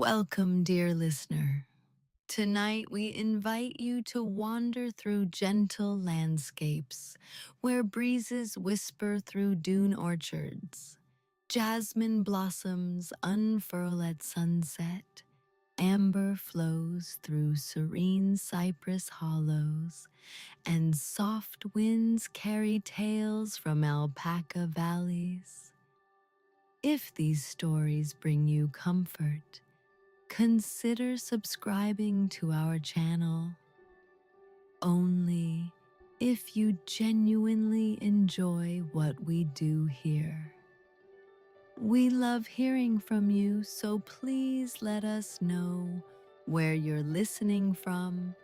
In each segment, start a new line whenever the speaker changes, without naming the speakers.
Welcome, dear listener. Tonight, we invite you to wander through gentle landscapes where breezes whisper through dune orchards, jasmine blossoms unfurl at sunset, amber flows through serene cypress hollows, and soft winds carry tales from alpaca valleys. If these stories bring you comfort, consider subscribing to our channel. Only if you genuinely enjoy what we do here. We love hearing from you, so please let us know where you're listening from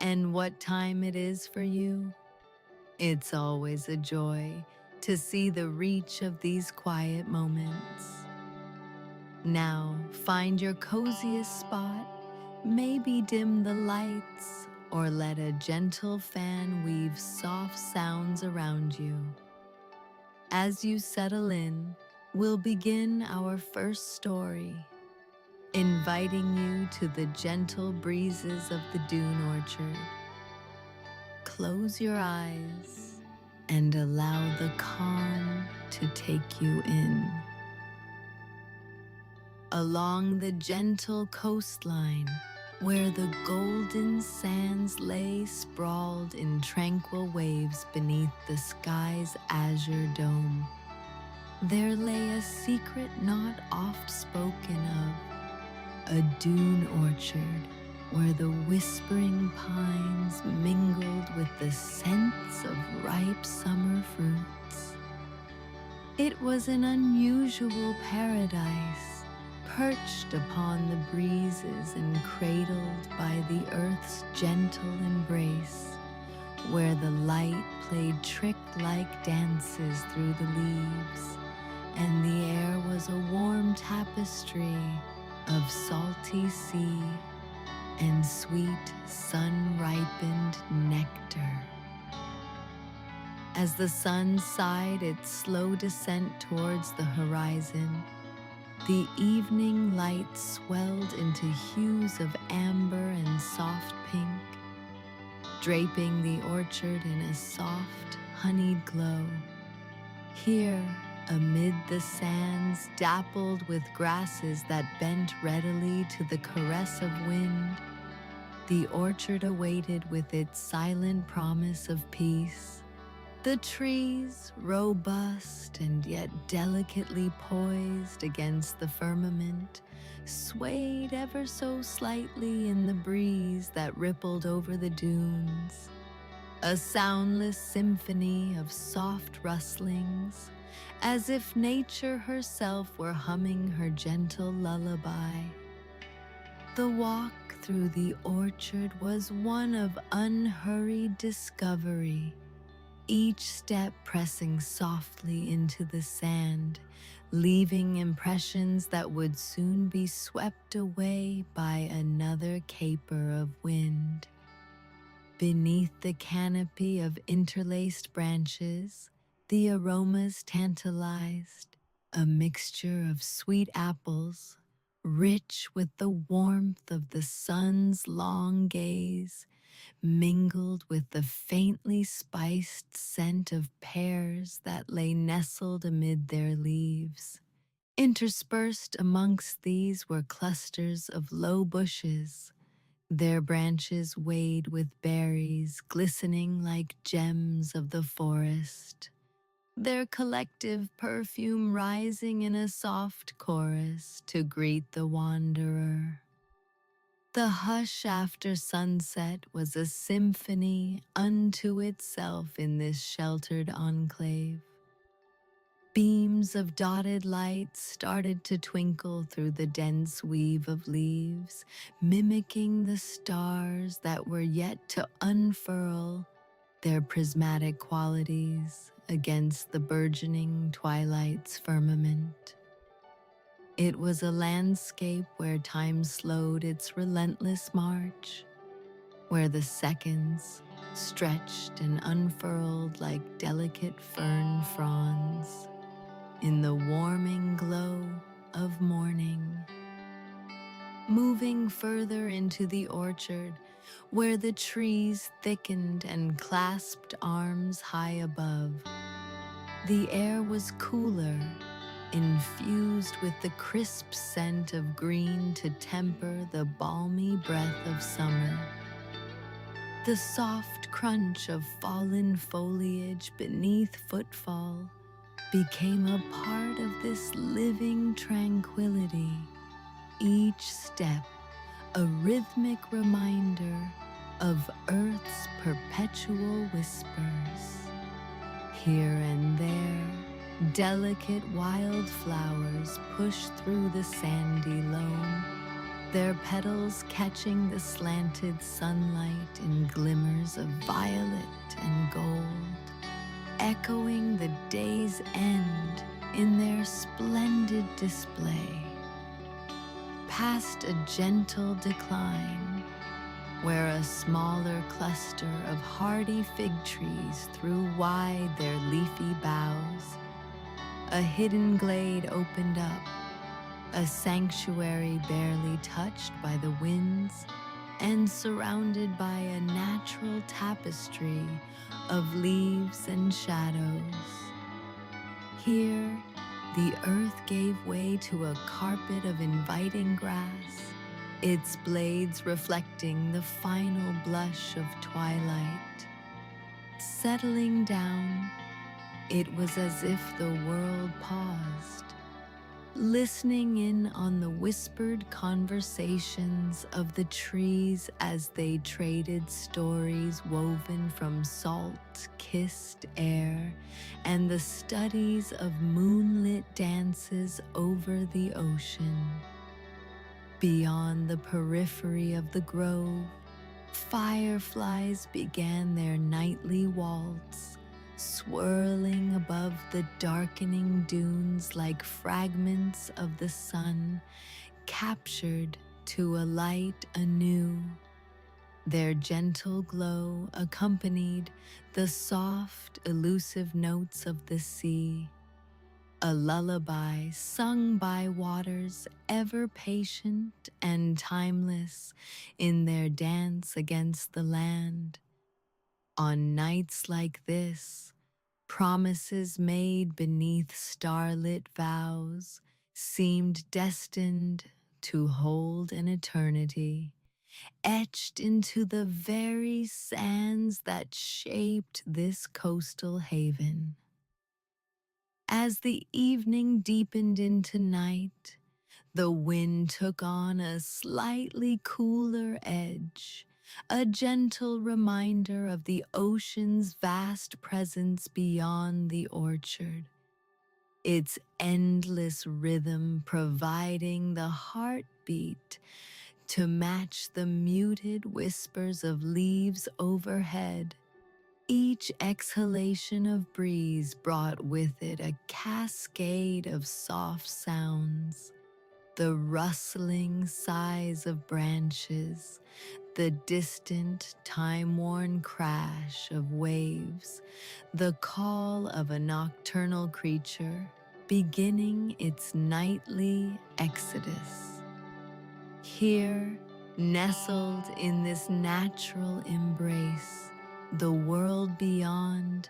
and what time it is for you. It's always a joy to see the reach of these quiet moments. Now, find your coziest spot, maybe dim the lights, or let a gentle fan weave soft sounds around you. As you settle in, we'll begin our first story, inviting you to the gentle breezes of the Dune Orchard. Close your eyes and allow the calm to take you in. Along the gentle coastline, where the golden sands lay sprawled in tranquil waves beneath the sky's azure dome, there lay a secret not oft spoken of, a dune orchard where the whispering pines mingled with the scents of ripe summer fruits. It was an unusual paradise, perched upon the breezes and cradled by the earth's gentle embrace, where the light played trick-like dances through the leaves, and the air was a warm tapestry of salty sea and sweet sun-ripened nectar. As the sun sighed its slow descent towards the horizon, the evening light swelled into hues of amber and soft pink, draping the orchard in a soft, honeyed glow. Here, amid the sands dappled with grasses that bent readily to the caress of wind, the orchard awaited with its silent promise of peace. The trees, robust and yet delicately poised against the firmament, swayed ever so slightly in the breeze that rippled over the dunes. A soundless symphony of soft rustlings, as if nature herself were humming her gentle lullaby. The walk through the orchard was one of unhurried discovery, each step pressing softly into the sand, leaving impressions that would soon be swept away by another caper of wind. Beneath the canopy of interlaced branches, the aromas tantalized, a mixture of sweet apples, rich with the warmth of the sun's long gaze, mingled with the faintly spiced scent of pears that lay nestled amid their leaves. Interspersed amongst these were clusters of low bushes, their branches weighted with berries glistening like gems of the forest, their collective perfume rising in a soft chorus to greet the wanderer. The hush after sunset was a symphony unto itself in this sheltered enclave. Beams of dotted light started to twinkle through the dense weave of leaves, mimicking the stars that were yet to unfurl their prismatic qualities against the burgeoning twilight's firmament. It was a landscape where time slowed its relentless march, where the seconds stretched and unfurled like delicate fern fronds in the warming glow of morning. Moving further into the orchard, where the trees thickened and clasped arms high above, the air was cooler, infused with the crisp scent of green to temper the balmy breath of summer. The soft crunch of fallen foliage beneath footfall became a part of this living tranquility, each step a rhythmic reminder of Earth's perpetual whispers. Here and there, delicate wildflowers push through the sandy loam, their petals catching the slanted sunlight in glimmers of violet and gold, echoing the day's end in their splendid display. Past a gentle decline, where a smaller cluster of hardy fig trees threw wide their leafy boughs, a hidden glade opened up, a sanctuary barely touched by the winds and surrounded by a natural tapestry of leaves and shadows. Here, the earth gave way to a carpet of inviting grass, its blades reflecting the final blush of twilight. Settling down, it was as if the world paused, listening in on the whispered conversations of the trees as they traded stories woven from salt-kissed air and the studies of moonlit dances over the ocean. Beyond the periphery of the grove, fireflies began their nightly waltz, swirling above the darkening dunes like fragments of the sun captured to alight anew. Their gentle glow accompanied the soft, elusive notes of the sea, a lullaby sung by waters ever patient and timeless in their dance against the land. On nights like this, promises made beneath starlit vows seemed destined to hold an eternity, etched into the very sands that shaped this coastal haven. As the evening deepened into night, the wind took on a slightly cooler edge, a gentle reminder of the ocean's vast presence beyond the orchard, its endless rhythm providing the heartbeat to match the muted whispers of leaves overhead. Each exhalation of breeze brought with it a cascade of soft sounds, the rustling sighs of branches, the distant, time-worn crash of waves, the call of a nocturnal creature beginning its nightly exodus. Here, nestled in this natural embrace, the world beyond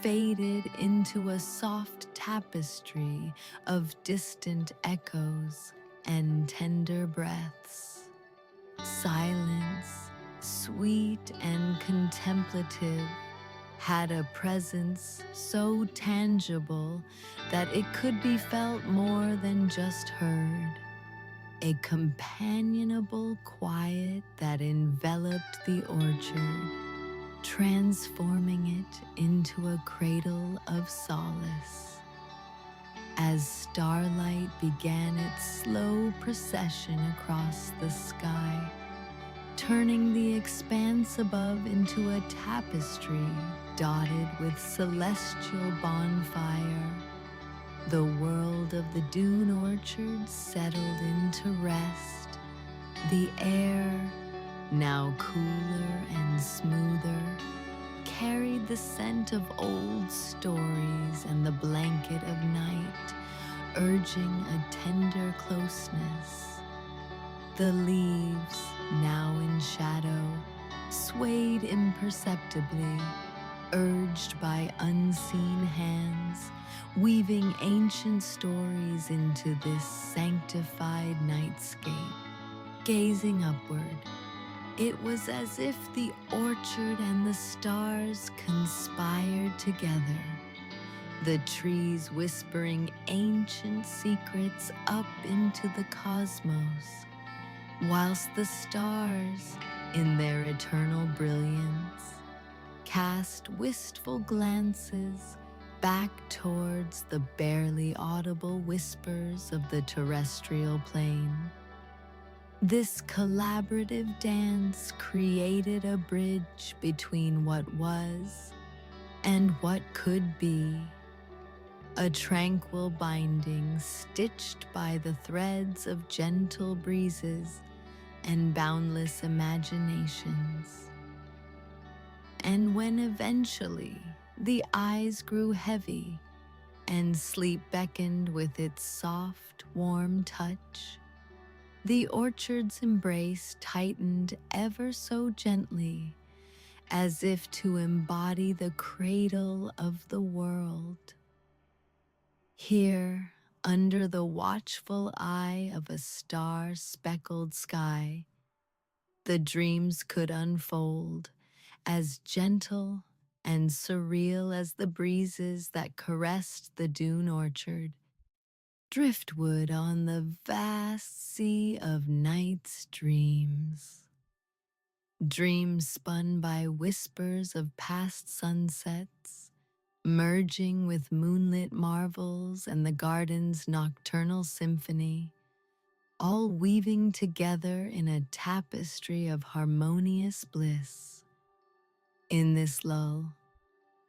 faded into a soft tapestry of distant echoes and tender breaths. Silence, sweet and contemplative, had a presence so tangible that it could be felt more than just heard. A companionable quiet that enveloped the orchard, transforming it into a cradle of solace. As starlight began its slow procession across the sky, turning the expanse above into a tapestry dotted with celestial bonfire, the world of the Dune Orchard settled into rest, the air, now cooler and smoother, carried the scent of old stories and the blanket of night, urging a tender closeness. The leaves, now in shadow, swayed imperceptibly, urged by unseen hands, weaving ancient stories into this sanctified nightscape. Gazing upward, it was as if the orchard and the stars conspired together, the trees whispering ancient secrets up into the cosmos, whilst the stars, in their eternal brilliance, cast wistful glances back towards the barely audible whispers of the terrestrial plane. This collaborative dance created a bridge between what was and what could be, a tranquil binding stitched by the threads of gentle breezes and boundless imaginations. And when eventually the eyes grew heavy and sleep beckoned with its soft, warm touch, the orchard's embrace tightened ever so gently, as if to embody the cradle of the world. Here, under the watchful eye of a star-speckled sky, the dreams could unfold, as gentle and surreal as the breezes that caressed the Dune Orchard, driftwood on the vast sea of night's dreams. Dreams spun by whispers of past sunsets, merging with moonlit marvels and the garden's nocturnal symphony, all weaving together in a tapestry of harmonious bliss. In this lull,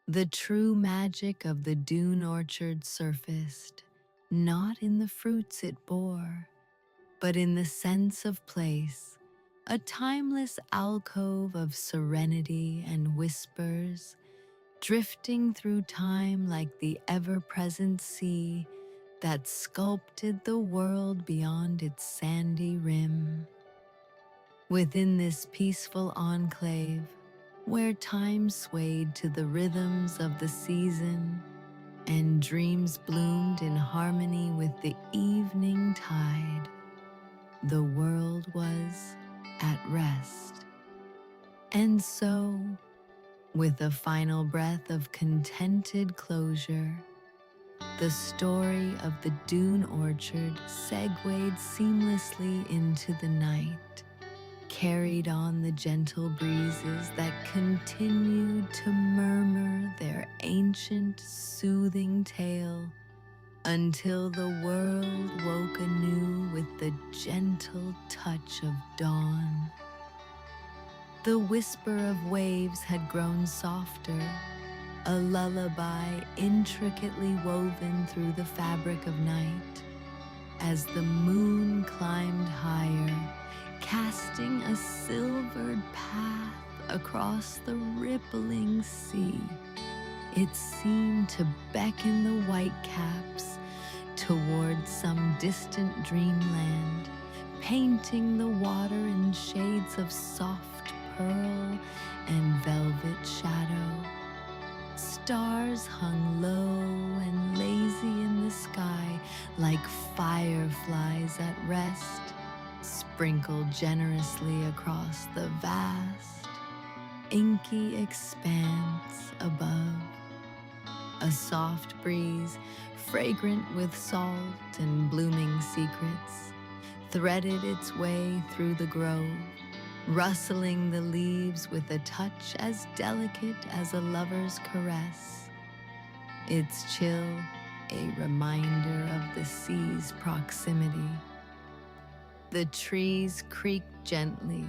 the true magic of the Dune Orchard surfaced, not in the fruits it bore, but in the sense of place, a timeless alcove of serenity and whispers, drifting through time like the ever-present sea that sculpted the world beyond its sandy rim. Within this peaceful enclave, where time swayed to the rhythms of the season and dreams bloomed in harmony with the evening tide, the world was at rest. And so, with a final breath of contented closure, the story of the Dune Orchard segued seamlessly into the night, carried on the gentle breezes that continued to murmur their ancient, soothing tale until the world woke anew with the gentle touch of dawn. The whisper of waves had grown softer, a lullaby intricately woven through the fabric of night, as the moon climbed higher, casting a silvered path across the rippling sea. It seemed to beckon the whitecaps towards some distant dreamland, painting the water in shades of soft pearl and velvet shadow. Stars hung low and lazy in the sky like fireflies at rest, sprinkled generously across the vast, inky expanse above. A soft breeze, fragrant with salt and blooming secrets, threaded its way through the grove, rustling the leaves with a touch as delicate as a lover's caress, its chill a reminder of the sea's proximity. The trees creaked gently,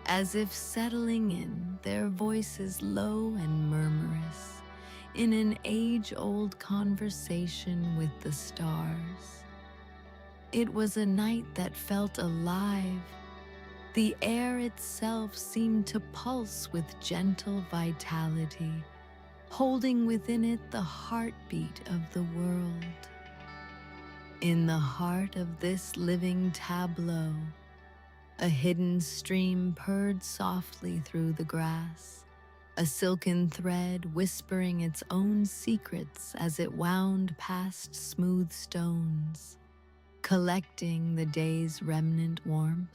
as if settling in, their voices low and murmurous, in an age-old conversation with the stars. It was a night that felt alive. The air itself seemed to pulse with gentle vitality, holding within it the heartbeat of the world. In the heart of this living tableau, A hidden stream purred softly through the grass, a silken thread whispering its own secrets as it wound past smooth stones, collecting the day's remnant warmth.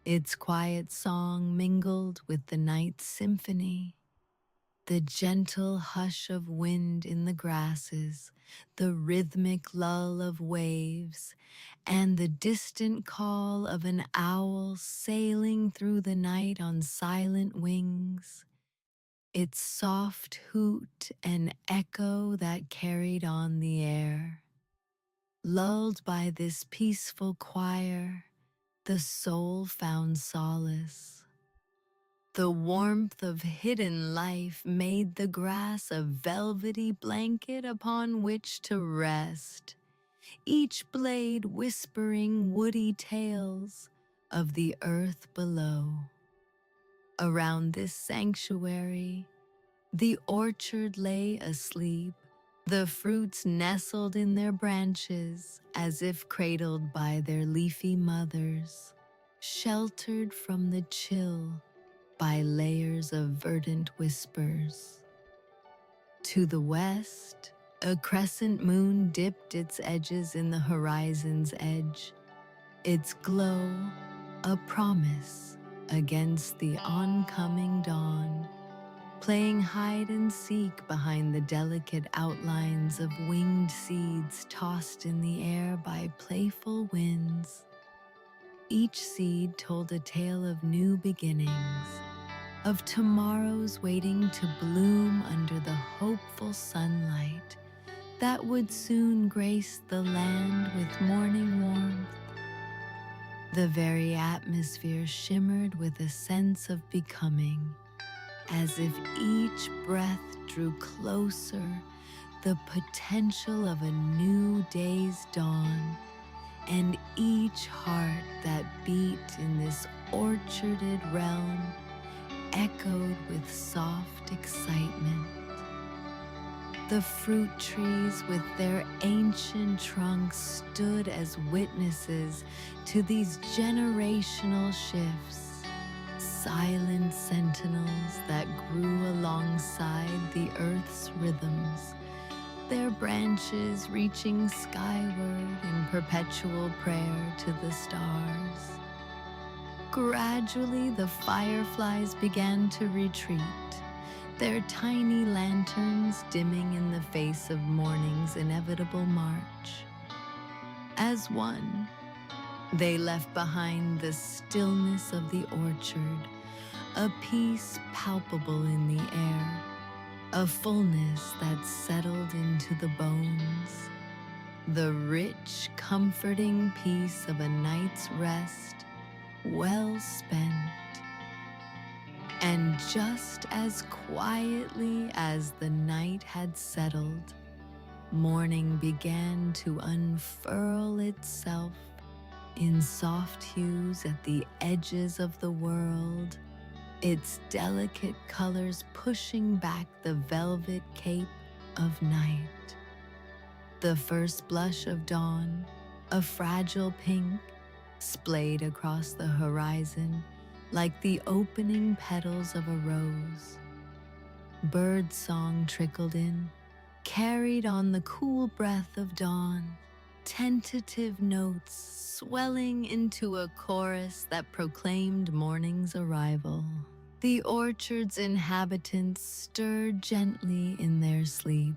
Its quiet song mingled with the night's symphony, the gentle hush of wind in the grasses, the rhythmic lull of waves, and the distant call of an owl sailing through the night on silent wings. Its soft hoot an echo that carried on the air. Lulled by this peaceful choir, the soul found solace. The warmth of hidden life made the grass a velvety blanket upon which to rest, each blade whispering woody tales of the earth below. Around this sanctuary, the orchard lay asleep, the fruits nestled in their branches as if cradled by their leafy mothers, sheltered from the chill by layers of verdant whispers. To the west, a crescent moon dipped its edges in the horizon's edge, its glow a promise against the oncoming dawn, playing hide and seek behind the delicate outlines of winged seeds tossed in the air by playful winds. Each seed told a tale of new beginnings, of tomorrows waiting to bloom under the hopeful sunlight that would soon grace the land with morning warmth. The very atmosphere shimmered with a sense of becoming, as if each breath drew closer the potential of a new day's dawn, and each heart that beat in this orcharded realm echoed with soft excitement. The fruit trees with their ancient trunks stood as witnesses to these generational shifts, silent sentinels that grew alongside the earth's rhythms, their branches reaching skyward in perpetual prayer to the stars. Gradually, the fireflies began to retreat, their tiny lanterns dimming in the face of morning's inevitable march. As one, they left behind the stillness of the orchard, a peace palpable in the air, a fullness that settled into the bones, the rich, comforting peace of a night's rest well spent. And just as quietly as the night had settled, morning began to unfurl itself in soft hues at the edges of the world, its delicate colors pushing back the velvet cape of night. The first blush of dawn, a fragile pink, splayed across the horizon like the opening petals of a rose. Bird song trickled in, carried on the cool breath of dawn, tentative notes swelling into a chorus that proclaimed morning's arrival. The orchard's inhabitants stirred gently in their sleep,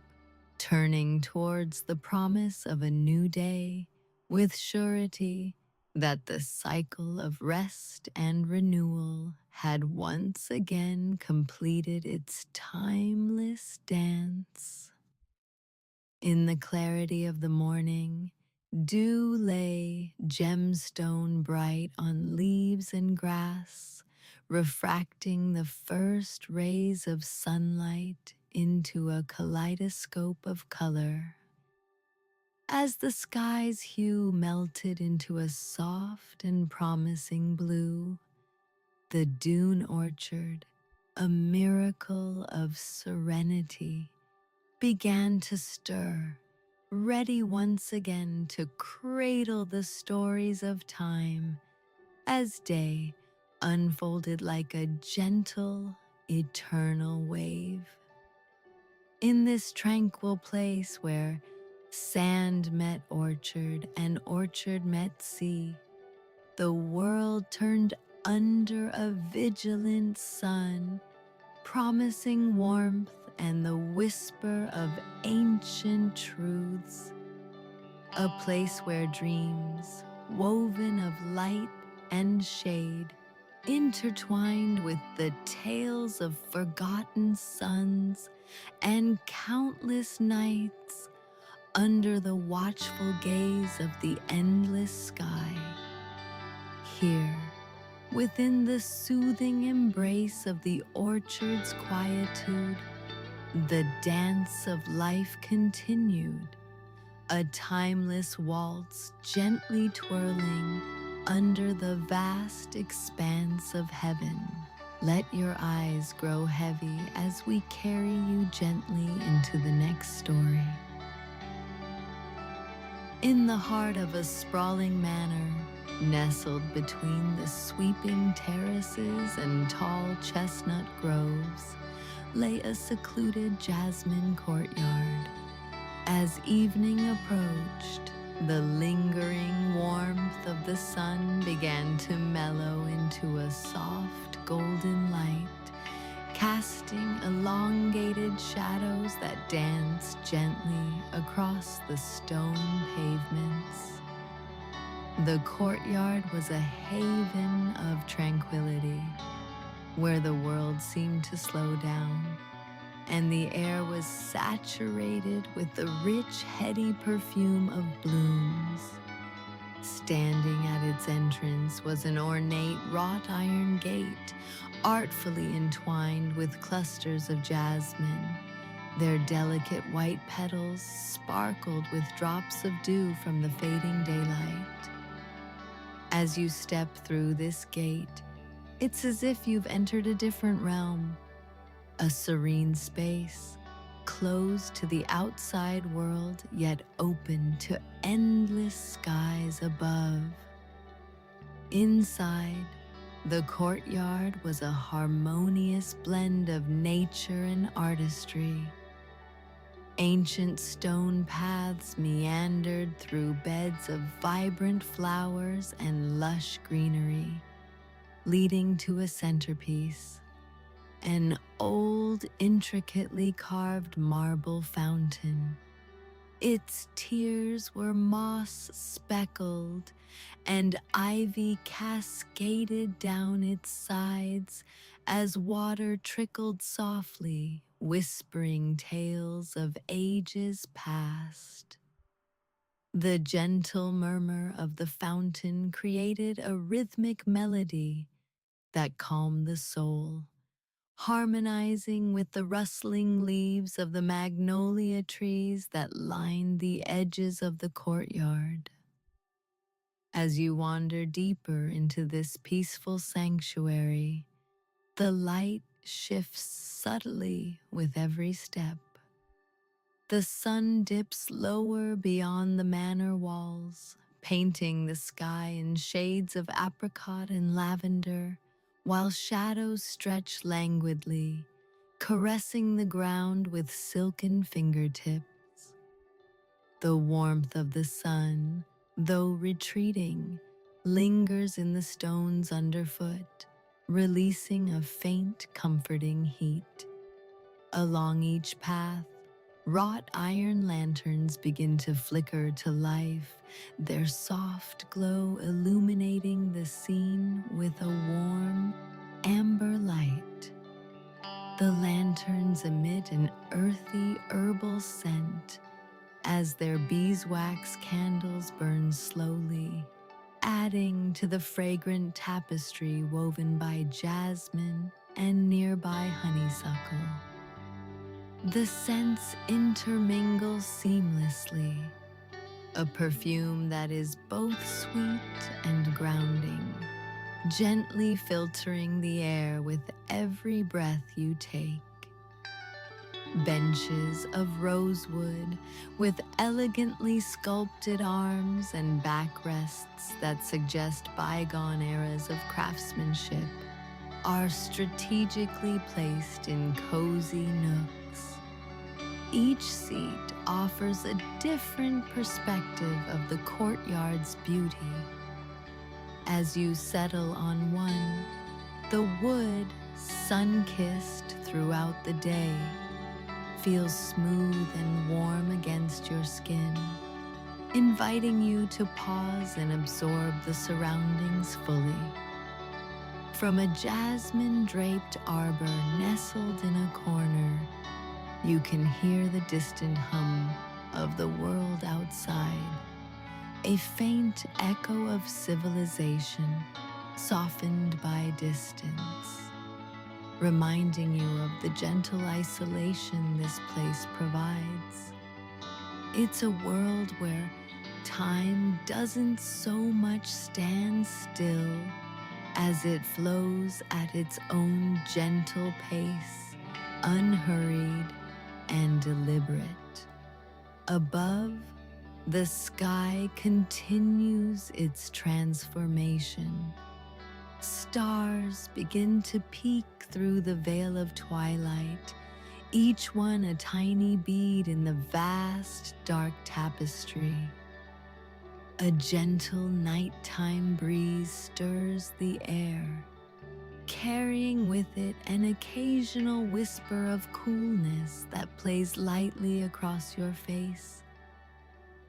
turning towards the promise of a new day, with surety that the cycle of rest and renewal had once again completed its timeless dance. In the clarity of the morning, dew lay gemstone bright on leaves and grass, refracting the first rays of sunlight into a kaleidoscope of color. As the sky's hue melted into a soft and promising blue, the Dune Orchard, a miracle of serenity, began to stir, ready once again to cradle the stories of time as day unfolded like a gentle, eternal wave. In this tranquil place where sand met orchard and orchard met sea, the world turned under a vigilant sun, promising warmth and the whisper of ancient truths. A place where dreams, woven of light and shade, intertwined with the tales of forgotten suns and countless nights under the watchful gaze of the endless sky. Here, within the soothing embrace of the orchard's quietude, the dance of life continued, a timeless waltz gently twirling under the vast expanse of heaven. Let your eyes grow heavy as we carry you gently into the next story. In the heart of a sprawling manor, nestled between the sweeping terraces and tall chestnut groves, lay a secluded Jasmine Courtyard. As evening approached, the lingering warmth of the sun began to mellow into a soft golden light, casting elongated shadows that danced gently across the stone pavements. The courtyard was a haven of tranquility, where the world seemed to slow down, and the air was saturated with the rich, heady perfume of blooms. Standing at its entrance was an ornate wrought iron gate, artfully entwined with clusters of jasmine. Their delicate white petals sparkled with drops of dew from the fading daylight. As you step through this gate, it's as if you've entered a different realm, a serene space, closed to the outside world yet open to endless skies above. Inside, the courtyard was a harmonious blend of nature and artistry. Ancient stone paths meandered through beds of vibrant flowers and lush greenery, leading to a centerpiece, an old, intricately carved marble fountain. Its tiers were moss-speckled, and ivy cascaded down its sides as water trickled softly, whispering tales of ages past. The gentle murmur of the fountain created a rhythmic melody that calmed the soul, harmonizing with the rustling leaves of the magnolia trees that lined the edges of the courtyard. As you wander deeper into this peaceful sanctuary, the light shifts subtly with every step. The sun dips lower beyond the manor walls, painting the sky in shades of apricot and lavender, while shadows stretch languidly, caressing the ground with silken fingertips. The warmth of the sun, though retreating, lingers in the stones underfoot, releasing a faint, comforting heat. Along each path, wrought iron lanterns begin to flicker to life, their soft glow illuminating the scene with a warm, amber light. The lanterns emit an earthy, herbal scent as their beeswax candles burn slowly, adding to the fragrant tapestry woven by jasmine and nearby honeysuckle. The scents intermingle seamlessly, a perfume that is both sweet and grounding, gently filtering the air with every breath you take. benches of rosewood with elegantly sculpted arms and backrests that suggest bygone eras of craftsmanship are strategically placed in cozy nooks. Each seat offers a different perspective of the courtyard's beauty. As you settle on one, the wood, sun-kissed throughout the day, feels smooth and warm against your skin, inviting you to pause and absorb the surroundings fully. From a jasmine-draped arbor nestled in a corner, you can hear the distant hum of the world outside, a faint echo of civilization softened by distance, reminding you of the gentle isolation this place provides. It's a world where time doesn't so much stand still as it flows at its own gentle pace, unhurried and deliberate. Above, the sky continues its transformation. Stars begin to peek through the veil of twilight, each one a tiny bead in the vast, dark tapestry. A gentle nighttime breeze stirs the air, carrying with it an occasional whisper of coolness that plays lightly across your face,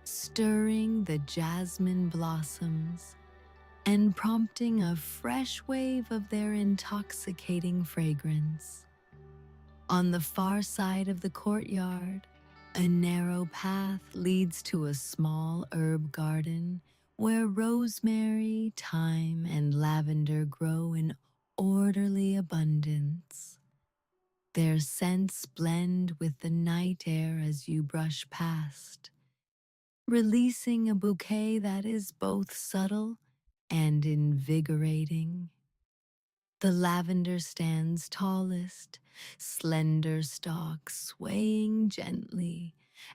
stirring the jasmine blossoms and prompting a fresh wave of their intoxicating fragrance. On the far side of the courtyard, a narrow path leads to a small herb garden where rosemary, thyme, and lavender grow in orderly abundance. Their scents blend with the night air as you brush past, releasing a bouquet that is both subtle and invigorating. The lavender stands tallest, slender stalks swaying gently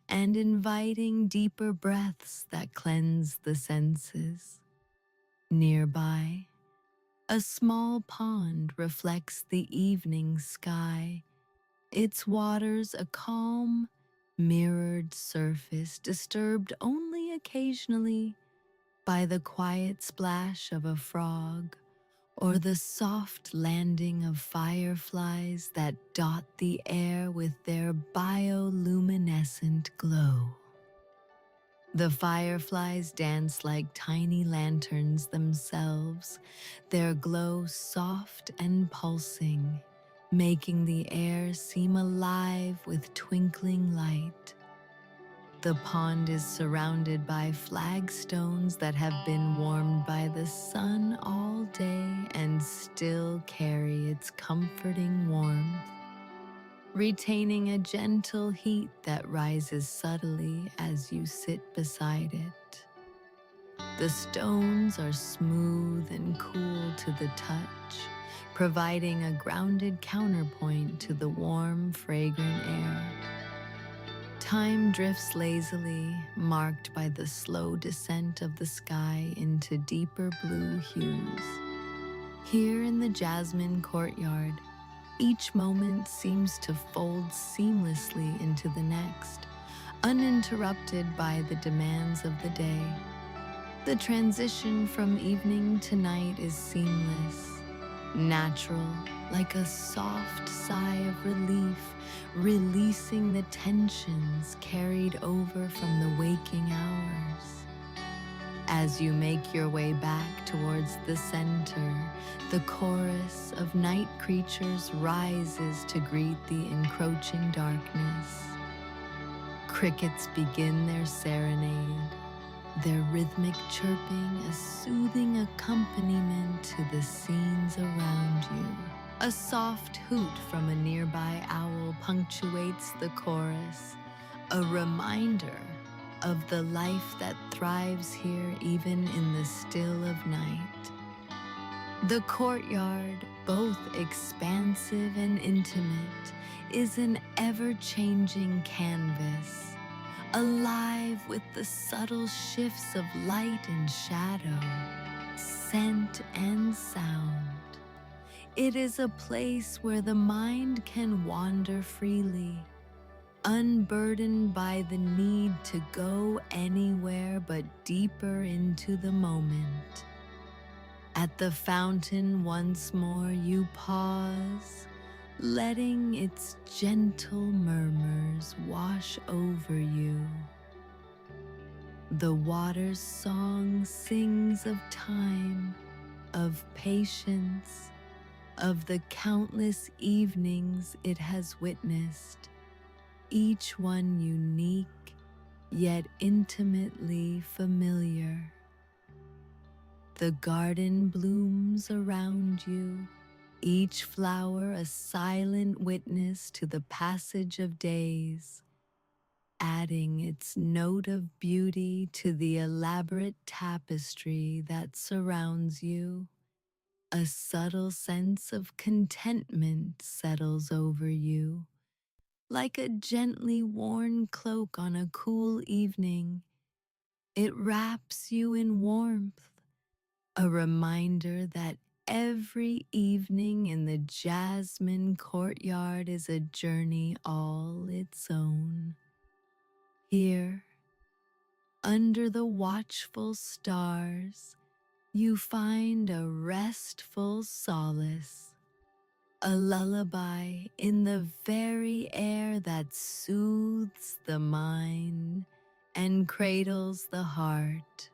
and inviting deeper breaths that cleanse the senses. Nearby, a small pond reflects the evening sky, its waters a calm, mirrored surface disturbed only occasionally by the quiet splash of a frog or the soft landing of fireflies that dot the air with their bioluminescent glow. The fireflies dance like tiny lanterns themselves, their glow soft and pulsing, making the air seem alive with twinkling light. The pond is surrounded by flagstones that have been warmed by the sun all day and still carry its comforting warmth, retaining a gentle heat that rises subtly as you sit beside it. The stones are smooth and cool to the touch, providing a grounded counterpoint to the warm, fragrant air. Time drifts lazily, marked by the slow descent of the sky into deeper blue hues. Here in the Jasmine Courtyard, each moment seems to fold seamlessly into the next, uninterrupted by the demands of the day. The transition from evening to night is seamless, natural, like a soft sigh of relief, releasing the tensions carried over from the waking hours. As you make your way back towards the center, the chorus of night creatures rises to greet the encroaching darkness. Crickets begin their serenade, their rhythmic chirping a soothing accompaniment to the scenes around you. A soft hoot from a nearby owl punctuates the chorus, a reminder of the life that thrives here even in the still of night. The courtyard, both expansive and intimate, is an ever-changing canvas, alive with the subtle shifts of light and shadow, scent and sound. It is a place where the mind can wander freely, unburdened by the need to go anywhere but deeper into the moment. At the fountain once more you pause, letting its gentle murmurs wash over you. The water's song sings of time, of patience, of the countless evenings it has witnessed, each one unique yet intimately familiar. The garden blooms around you, each flower a silent witness to the passage of days, adding its note of beauty to the elaborate tapestry that surrounds you. A subtle sense of contentment settles over you, like a gently worn cloak on a cool evening. It wraps you in warmth, a reminder that every evening in the Jasmine Courtyard is a journey all its own. Here, under the watchful stars, you find a restful solace, a lullaby in the very air that soothes the mind and cradles the heart.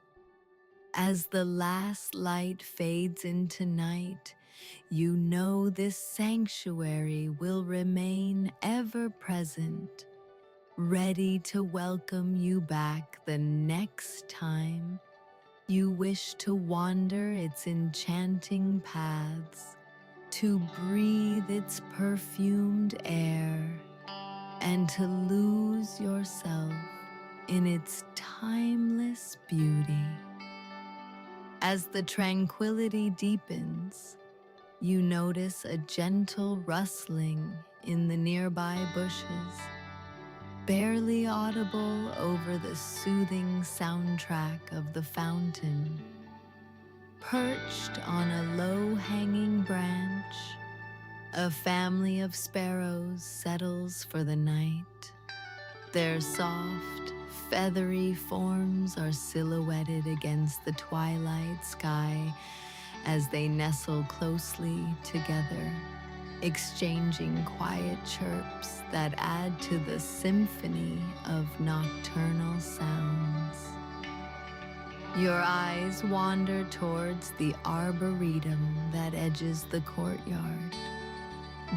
As the last light fades into night, you know this sanctuary will remain ever present, ready to welcome you back the next time you wish to wander its enchanting paths, to breathe its perfumed air, and to lose yourself in its timeless beauty. As the tranquility deepens, you notice a gentle rustling in the nearby bushes, barely audible over the soothing soundtrack of the fountain. Perched on a low-hanging branch, a family of sparrows settles for the night. Their soft, feathery forms are silhouetted against the twilight sky as they nestle closely together, exchanging quiet chirps that add to the symphony of nocturnal sounds. Your eyes wander towards the arboretum that edges the courtyard.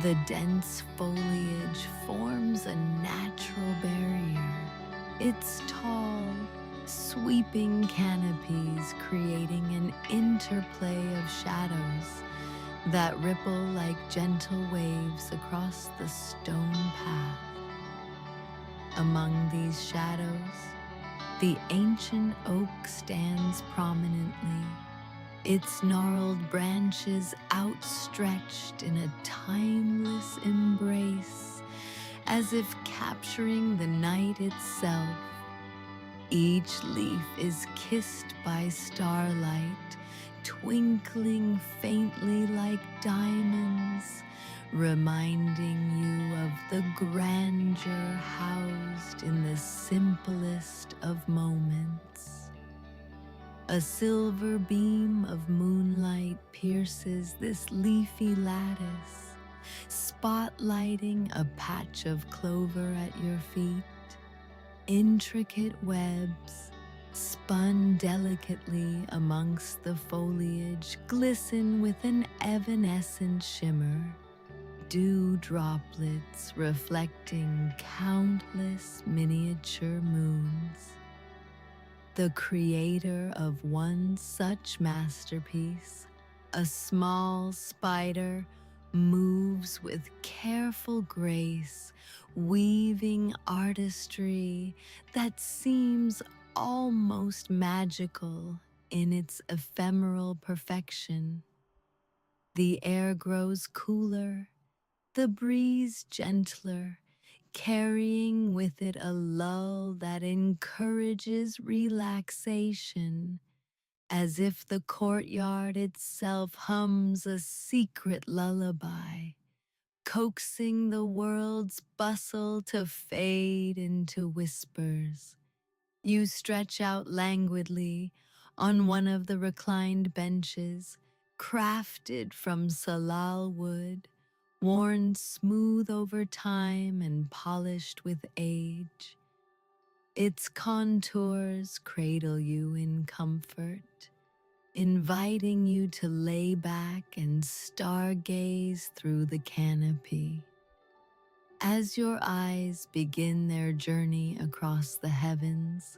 The dense foliage forms a natural barrier, its tall, sweeping canopies creating an interplay of shadows that ripple like gentle waves across the stone path. Among these shadows, the ancient oak stands prominently, its gnarled branches outstretched in a timeless embrace, as if capturing the night itself. Each leaf is kissed by starlight, twinkling faintly like diamonds, reminding you of the grandeur housed in the simplest of moments. A silver beam of moonlight pierces this leafy lattice, spotlighting a patch of clover at your feet. Intricate webs, spun delicately amongst the foliage, glisten with an evanescent shimmer, dew droplets reflecting countless miniature moons. The creator of one such masterpiece, a small spider, moves with careful grace, weaving artistry that seems almost magical in its ephemeral perfection. The air grows cooler, the breeze gentler, carrying with it a lull that encourages relaxation, as if the courtyard itself hums a secret lullaby, coaxing the world's bustle to fade into whispers. You stretch out languidly on one of the reclined benches, crafted from salal wood, worn smooth over time and polished with age. Its contours cradle you in comfort, inviting you to lay back and stargaze through the canopy. As your eyes begin their journey across the heavens,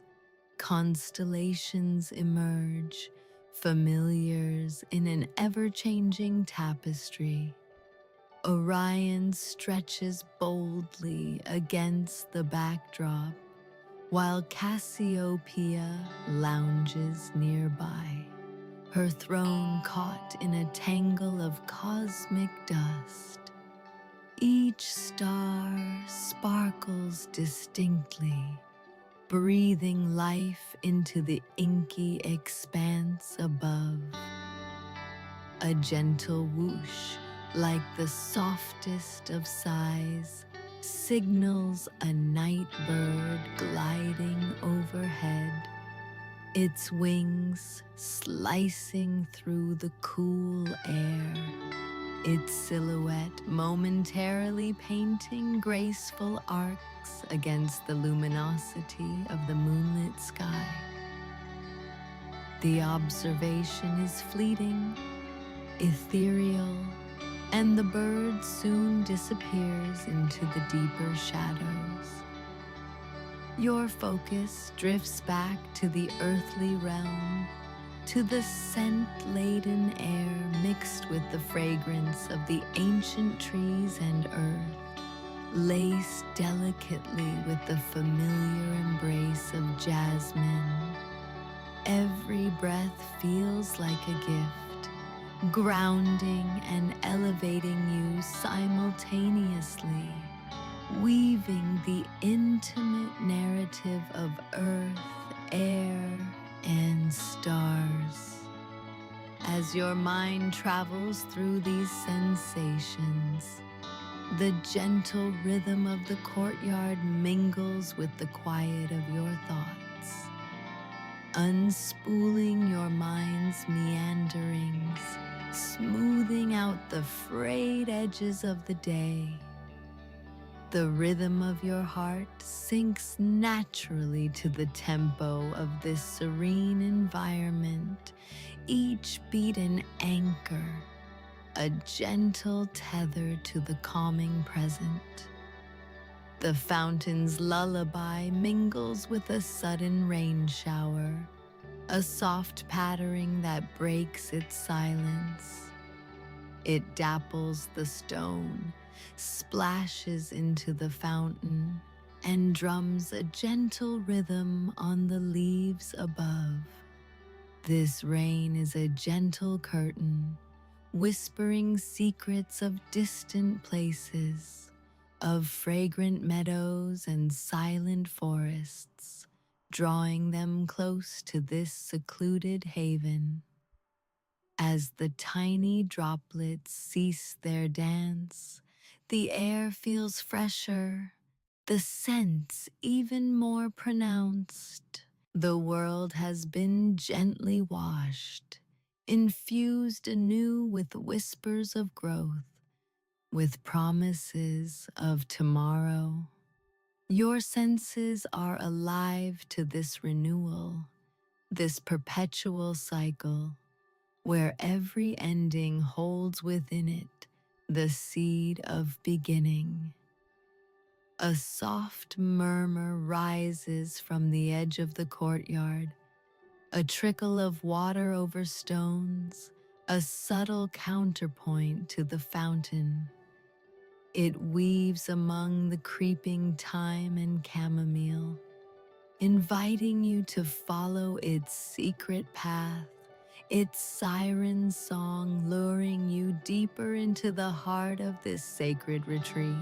constellations emerge, familiars in an ever-changing tapestry. Orion stretches boldly against the backdrop, while Cassiopeia lounges nearby, her throne caught in a tangle of cosmic dust. Each star sparkles distinctly, breathing life into the inky expanse above. A gentle whoosh, like the softest of sighs, signals a night bird gliding overhead, its wings slicing through the cool air, its silhouette momentarily painting graceful arcs against the luminosity of the moonlit sky. The observation is fleeting, ethereal, and the bird soon disappears into the deeper shadows. Your focus drifts back to the earthly realm, to the scent-laden air mixed with the fragrance of the ancient trees and earth, laced delicately with the familiar embrace of jasmine. Every breath feels like a gift, grounding and elevating you simultaneously, weaving the intimate narrative of earth, air, and stars. As your mind travels through these sensations, the gentle rhythm of the courtyard mingles with the quiet of your thoughts, unspooling your mind's meanderings, smoothing out the frayed edges of the day. The rhythm of your heart sinks naturally to the tempo of this serene environment, each beat an anchor, a gentle tether to the calming present. The fountain's lullaby mingles with a sudden rain shower, a soft pattering that breaks its silence. It dapples the stone, splashes into the fountain, and drums a gentle rhythm on the leaves above. This rain is a gentle curtain, whispering secrets of distant places, of fragrant meadows and silent forests, drawing them close to this secluded haven. As the tiny droplets cease their dance, the air feels fresher, the scents even more pronounced. The world has been gently washed, infused anew with whispers of growth, with promises of tomorrow. Your senses are alive to this renewal, this perpetual cycle, where every ending holds within it the seed of beginning. A soft murmur rises from the edge of the courtyard, a trickle of water over stones, a subtle counterpoint to the fountain. It weaves among the creeping thyme and chamomile, inviting you to follow its secret path, its siren song luring you deeper into the heart of this sacred retreat.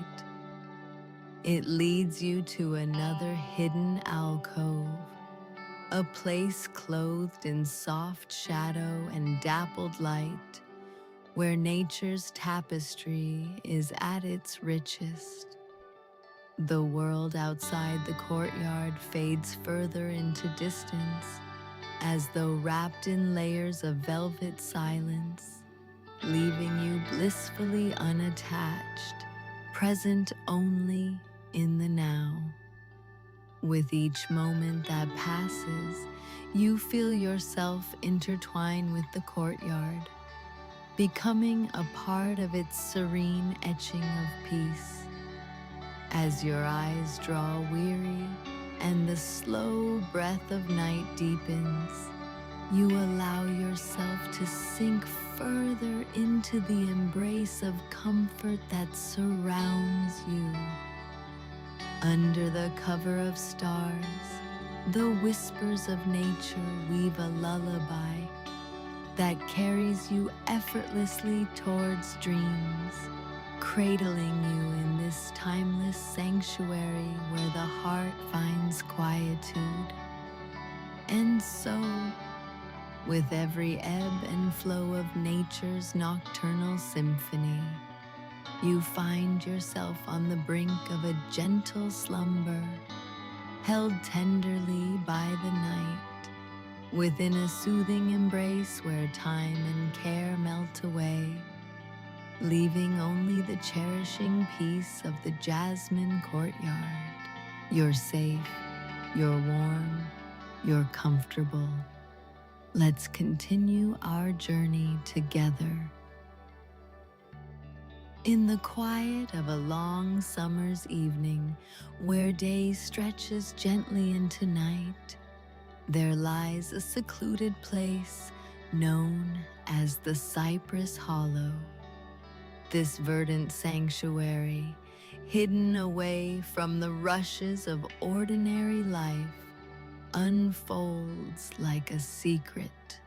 It leads you to another hidden alcove, a place clothed in soft shadow and dappled light, where nature's tapestry is at its richest. The world outside the courtyard fades further into distance, as though wrapped in layers of velvet silence, leaving you blissfully unattached, present only in the now. With each moment that passes, you feel yourself intertwine with the courtyard, becoming a part of its serene etching of peace. As your eyes draw weary and the slow breath of night deepens, you allow yourself to sink further into the embrace of comfort that surrounds you. Under the cover of stars, the whispers of nature weave a lullaby that carries you effortlessly towards dreams, cradling you in this timeless sanctuary where the heart finds quietude. And so, with every ebb and flow of nature's nocturnal symphony, you find yourself on the brink of a gentle slumber, held tenderly by the night, within a soothing embrace where time and care melt away, leaving only the cherishing peace of the Jasmine Courtyard. You're safe, you're warm, you're comfortable. Let's continue our journey together. In the quiet of a long summer's evening, where day stretches gently into night, there lies a secluded place known as the Cypress Hollow. This verdant sanctuary, hidden away from the rushes of ordinary life, unfolds like a secret,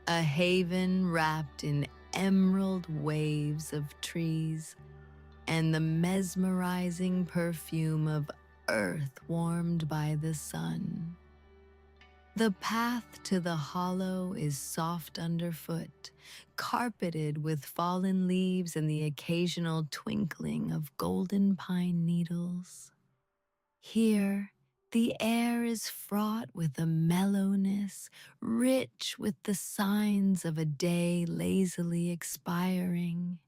a haven wrapped in emerald waves of trees and the mesmerizing perfume of earth warmed by the sun. The path to the hollow is soft underfoot, carpeted with fallen leaves and the occasional twinkling of golden pine needles. Here, the air is fraught with a mellowness, rich with the signs of a day lazily expiring.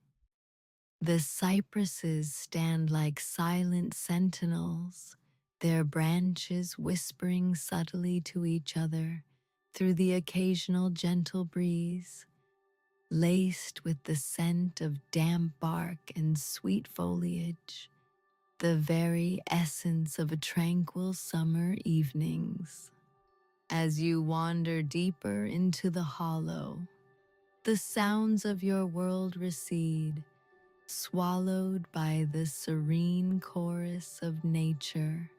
The cypresses stand like silent sentinels, their branches whispering subtly to each other through the occasional gentle breeze, laced with the scent of damp bark and sweet foliage, the very essence of a tranquil summer evenings. As you wander deeper into the hollow, the sounds of your world recede, swallowed by the serene chorus of nature.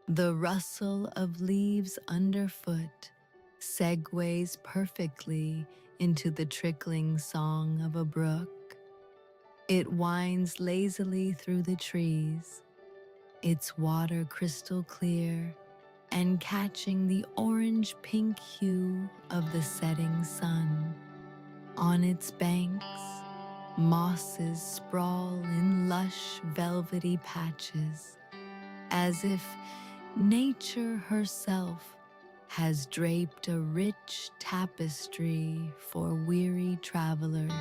The rustle of leaves underfoot segues perfectly into the trickling song of a brook. It winds lazily through the trees, its water crystal clear and catching the orange-pink hue of the setting sun. On its banks, mosses sprawl in lush, velvety patches, as if nature herself has draped a rich tapestry for weary travelers.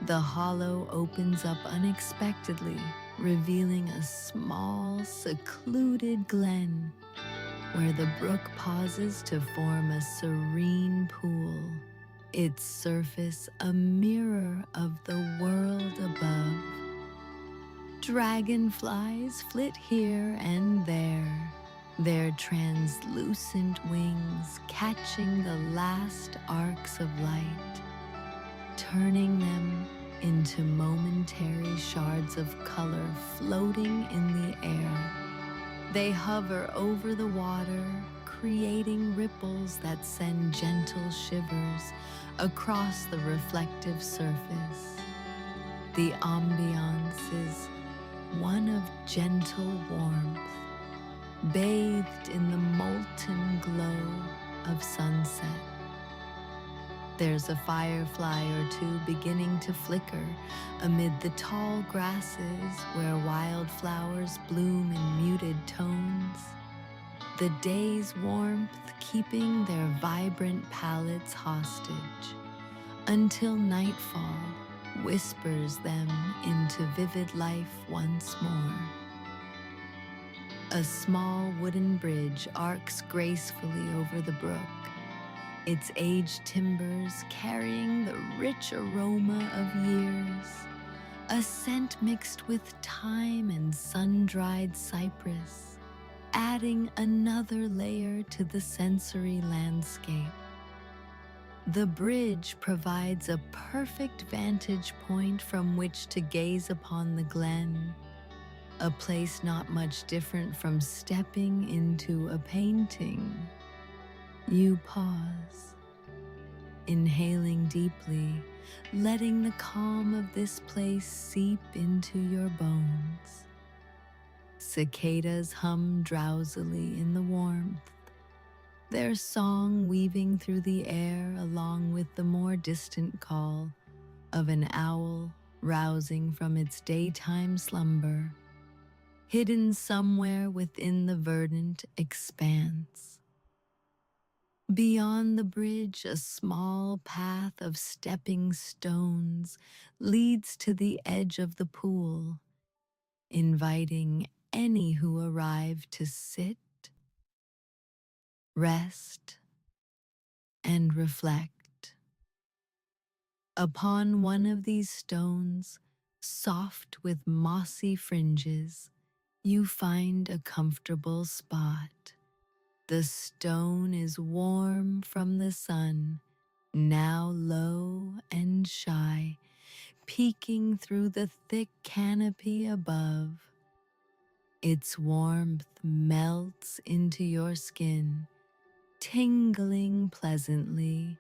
The hollow opens up unexpectedly, revealing a small, secluded glen where the brook pauses to form a serene pool, its surface a mirror of the world above. Dragonflies flit here and there, their translucent wings catching the last arcs of light, turning them into momentary shards of color floating in the air. They hover over the water, creating ripples that send gentle shivers across the reflective surface. The ambiance is one of gentle warmth, bathed in the molten glow of sunset. There's a firefly or two beginning to flicker amid the tall grasses where wildflowers bloom in muted tones. The day's warmth keeping their vibrant palettes hostage until nightfall whispers them into vivid life once more. A small wooden bridge arcs gracefully over the brook, its aged timbers carrying the rich aroma of years, a scent mixed with thyme and sun-dried cypress, adding another layer to the sensory landscape. The bridge provides a perfect vantage point from which to gaze upon the glen, a place not much different from stepping into a painting. You pause, inhaling deeply, letting the calm of this place seep into your bones. Cicadas hum drowsily in the warmth, their song weaving through the air along with the more distant call of an owl rousing from its daytime slumber, hidden somewhere within the verdant expanse. Beyond the bridge, a small path of stepping stones leads to the edge of the pool, inviting any who arrive to sit, rest, and reflect. Upon one of these stones, soft with mossy fringes, you find a comfortable spot. The stone is warm from the sun, now low and shy, peeking through the thick canopy above. Its warmth melts into your skin, tingling pleasantly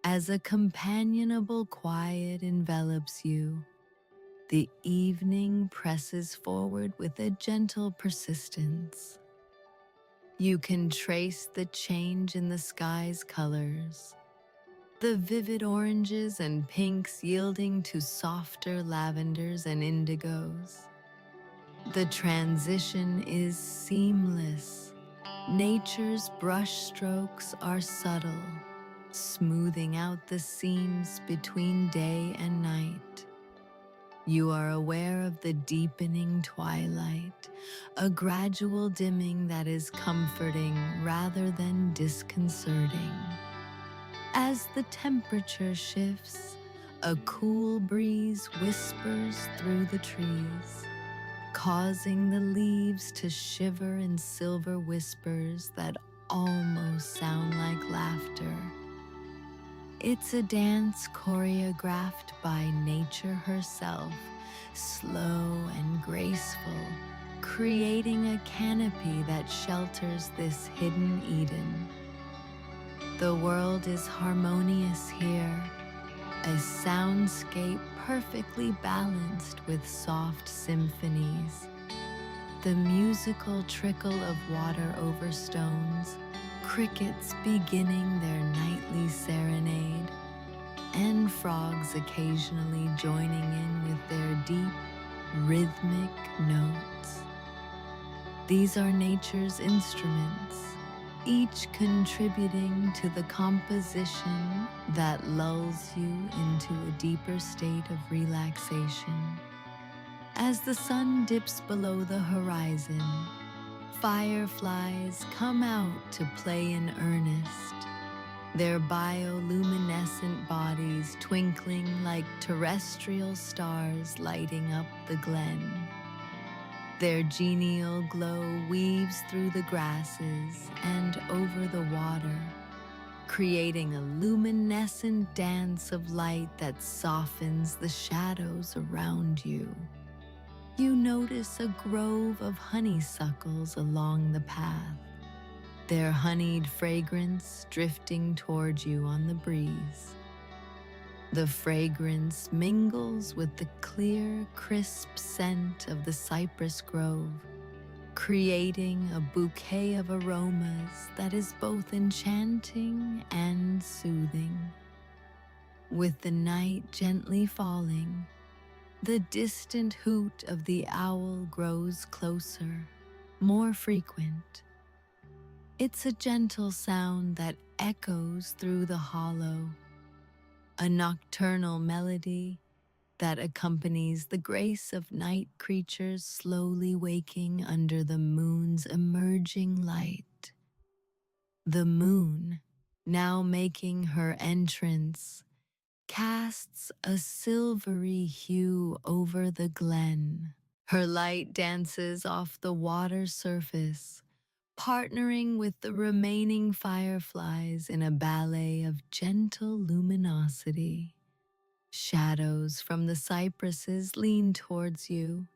as a companionable quiet envelops you. The evening presses forward with a gentle persistence. You can trace the change in the sky's colors, the vivid oranges and pinks yielding to softer lavenders and indigos. The transition is seamless. Nature's brushstrokes are subtle, smoothing out the seams between day and night. You are aware of the deepening twilight, a gradual dimming that is comforting rather than disconcerting. As the temperature shifts, a cool breeze whispers through the trees, causing the leaves to shiver in silver whispers that almost sound like laughter. It's a dance choreographed by nature herself, slow and graceful, creating a canopy that shelters this hidden Eden. The world is harmonious here, a soundscape perfectly balanced with soft symphonies. The musical trickle of water over stones, crickets beginning their nightly serenade, and frogs occasionally joining in with their deep, rhythmic notes. These are nature's instruments, each contributing to the composition that lulls you into a deeper state of relaxation. As the sun dips below the horizon, fireflies come out to play in earnest, their bioluminescent bodies twinkling like terrestrial stars lighting up the glen. Their genial glow weaves through the grasses and over the water, creating a luminescent dance of light that softens the shadows around you. You notice a grove of honeysuckles along the path, their honeyed fragrance drifting toward you on the breeze. The fragrance mingles with the clear, crisp scent of the cypress grove, creating a bouquet of aromas that is both enchanting and soothing. With the night gently falling, the distant hoot of the owl grows closer, more frequent. It's a gentle sound that echoes through the hollow, a nocturnal melody that accompanies the grace of night creatures slowly waking under the moon's emerging light. The moon, now making her entrance, casts a silvery hue over the glen. Her light dances off the water surface, partnering with the remaining fireflies in a ballet of gentle luminosity. Shadows from the cypresses lean towards you,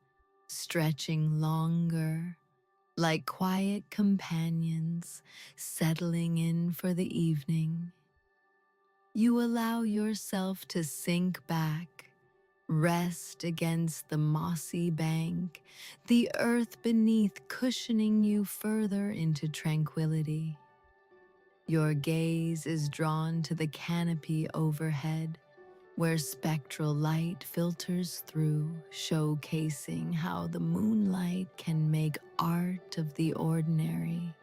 stretching longer, like quiet companions settling in for the evening. You allow yourself to sink back, rest against the mossy bank, the earth beneath cushioning you further into tranquility. Your gaze is drawn to the canopy overhead, where spectral light filters through, showcasing how the moonlight can make art of the ordinary.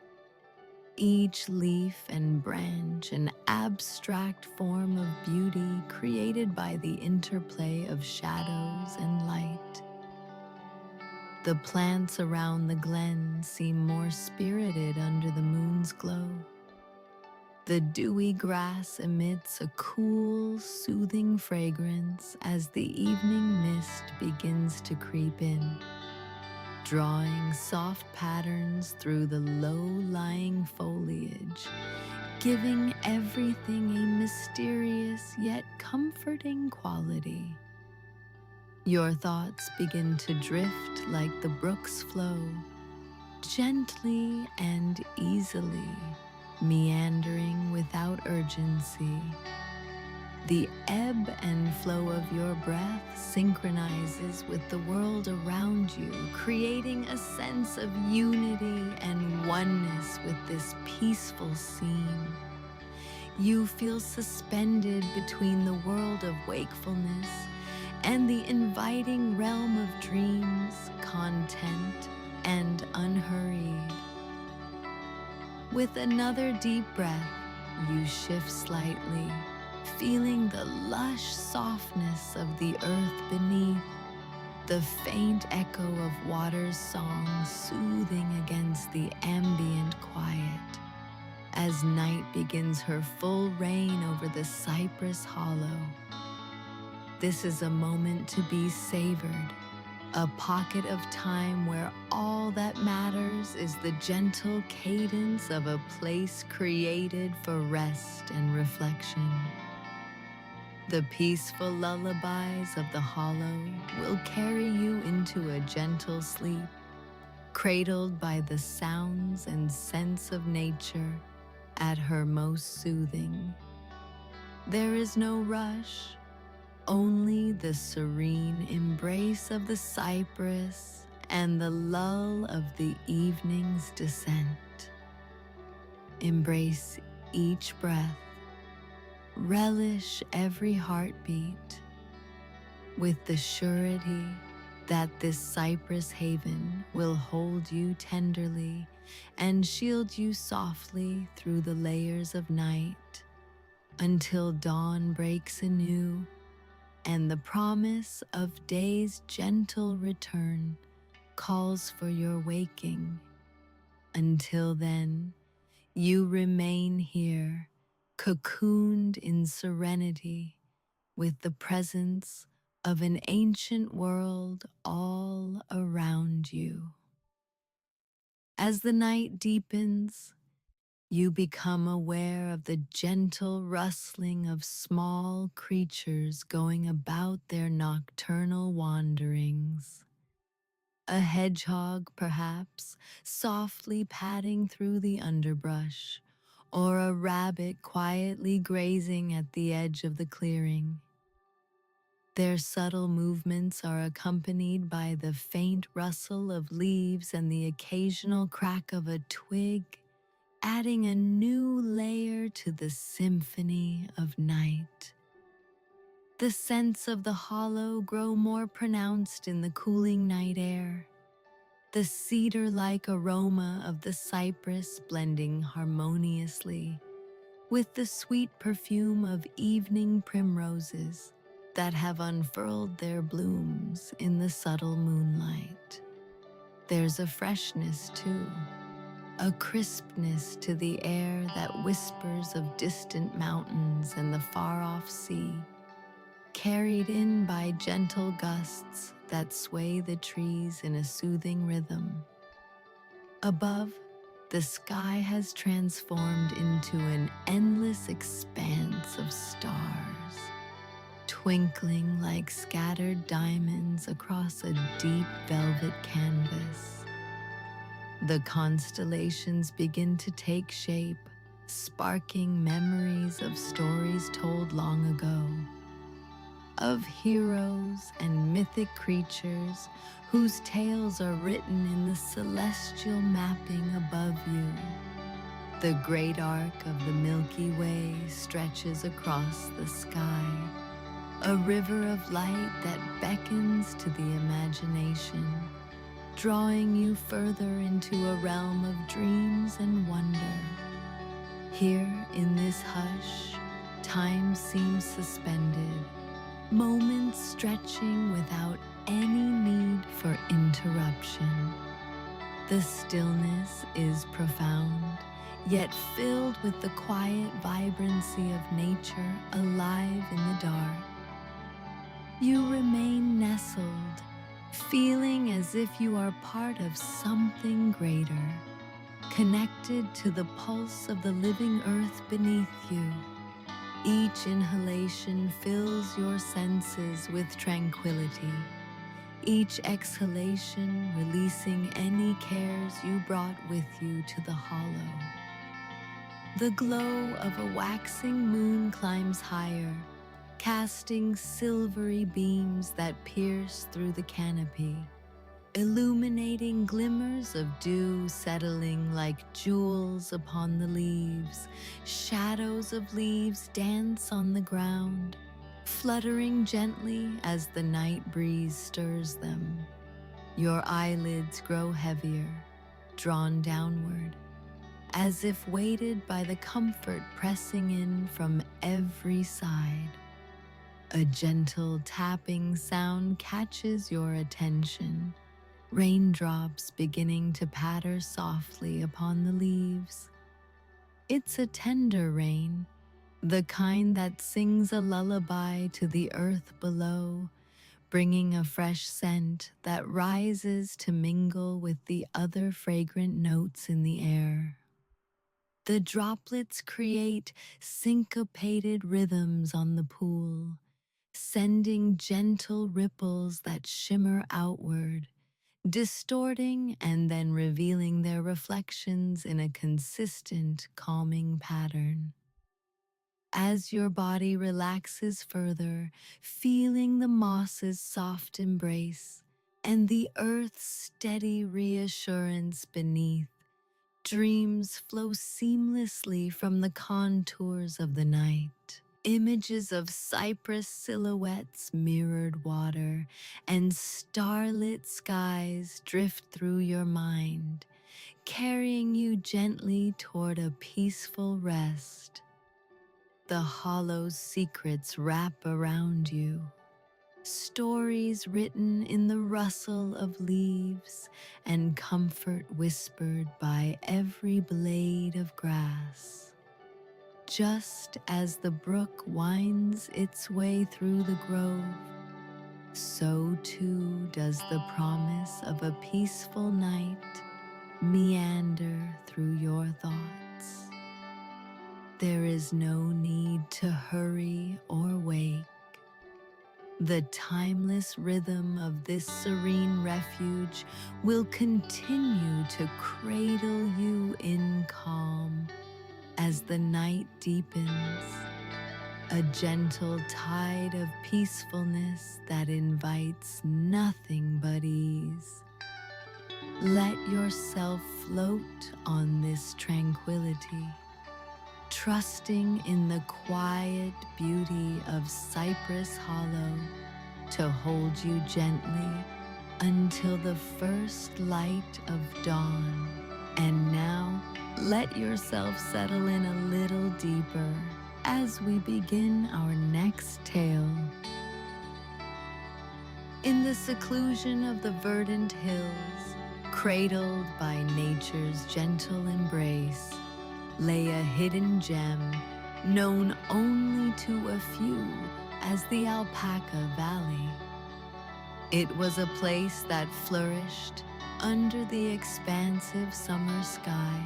Each leaf and branch an abstract form of beauty created by the interplay of shadows and light. The plants around the glen seem more spirited under the moon's glow. The dewy grass emits a cool, soothing fragrance as the evening mist begins to creep in, drawing soft patterns through the low-lying foliage, giving everything a mysterious yet comforting quality. Your thoughts begin to drift like the brook's flow, gently and easily, meandering without urgency. The ebb and flow of your breath synchronizes with the world around you, creating a sense of unity and oneness with this peaceful scene. You feel suspended between the world of wakefulness and the inviting realm of dreams, content, and unhurried. With another deep breath, you shift slightly, feeling the lush softness of the earth beneath, the faint echo of water's song soothing against the ambient quiet. As night begins her full reign over the cypress hollow, this is a moment to be savored, a pocket of time where all that matters is the gentle cadence of a place created for rest and reflection. The peaceful lullabies of the hollow will carry you into a gentle sleep, cradled by the sounds and scents of nature at her most soothing. There is no rush, only the serene embrace of the cypress and the lull of the evening's descent. Embrace each breath, relish every heartbeat, with the surety that this cypress haven will hold you tenderly and shield you softly through the layers of night until dawn breaks anew and the promise of day's gentle return calls for your waking. Until then, you remain here, cocooned in serenity, with the presence of an ancient world all around you. As the night deepens, you become aware of the gentle rustling of small creatures going about their nocturnal wanderings. A hedgehog, perhaps, softly padding through the underbrush, or a rabbit quietly grazing at the edge of the clearing. Their subtle movements are accompanied by the faint rustle of leaves and the occasional crack of a twig, adding a new layer to the symphony of night. The scents of the hollow grow more pronounced in the cooling night air, the cedar-like aroma of the cypress blending harmoniously with the sweet perfume of evening primroses that have unfurled their blooms in the subtle moonlight. There's a freshness, too, a crispness to the air that whispers of distant mountains and the far-off sea, carried in by gentle gusts that sway the trees in a soothing rhythm. Above, the sky has transformed into an endless expanse of stars, twinkling like scattered diamonds across a deep velvet canvas. The constellations begin to take shape, sparking memories of stories told long ago, of heroes and mythic creatures whose tales are written in the celestial mapping above you. The great arc of the Milky Way stretches across the sky, a river of light that beckons to the imagination, drawing you further into a realm of dreams and wonder. Here in this hush, time seems suspended, moments stretching without any need for interruption. The stillness is profound, yet filled with the quiet vibrancy of nature alive in the dark. You remain nestled, feeling as if you are part of something greater, connected to the pulse of the living earth beneath you. Each inhalation fills your senses with tranquility, each exhalation releasing any cares you brought with you to the hollow. The glow of a waxing moon climbs higher, casting silvery beams that pierce through the canopy, illuminating glimmers of dew settling like jewels upon the leaves. Shadows of leaves dance on the ground, fluttering gently as the night breeze stirs them. Your eyelids grow heavier, drawn downward, as if weighted by the comfort pressing in from every side. A gentle tapping sound catches your attention, raindrops beginning to patter softly upon the leaves. It's a tender rain, the kind that sings a lullaby to the earth below, bringing a fresh scent that rises to mingle with the other fragrant notes in the air. The droplets create syncopated rhythms on the pool, sending gentle ripples that shimmer outward, distorting and then revealing their reflections in a consistent, calming pattern. As your body relaxes further, feeling the moss's soft embrace and the earth's steady reassurance beneath, dreams flow seamlessly from the contours of the night. Images of cypress silhouettes, mirrored water, and starlit skies drift through your mind, carrying you gently toward a peaceful rest. The hollow's secrets wrap around you, stories written in the rustle of leaves and comfort whispered by every blade of grass. Just as the brook winds its way through the grove, so too does the promise of a peaceful night meander through your thoughts. There is no need to hurry or wake. The timeless rhythm of this serene refuge will continue to cradle you in calm as the night deepens, a gentle tide of peacefulness that invites nothing but ease. Let yourself float on this tranquility, trusting in the quiet beauty of Cypress Hollow to hold you gently until the first light of dawn. And now, let yourself settle in a little deeper as we begin our next tale. In the seclusion of the verdant hills, cradled by nature's gentle embrace, lay a hidden gem known only to a few as the Alpaca Valley. It was a place that flourished under the expansive summer sky,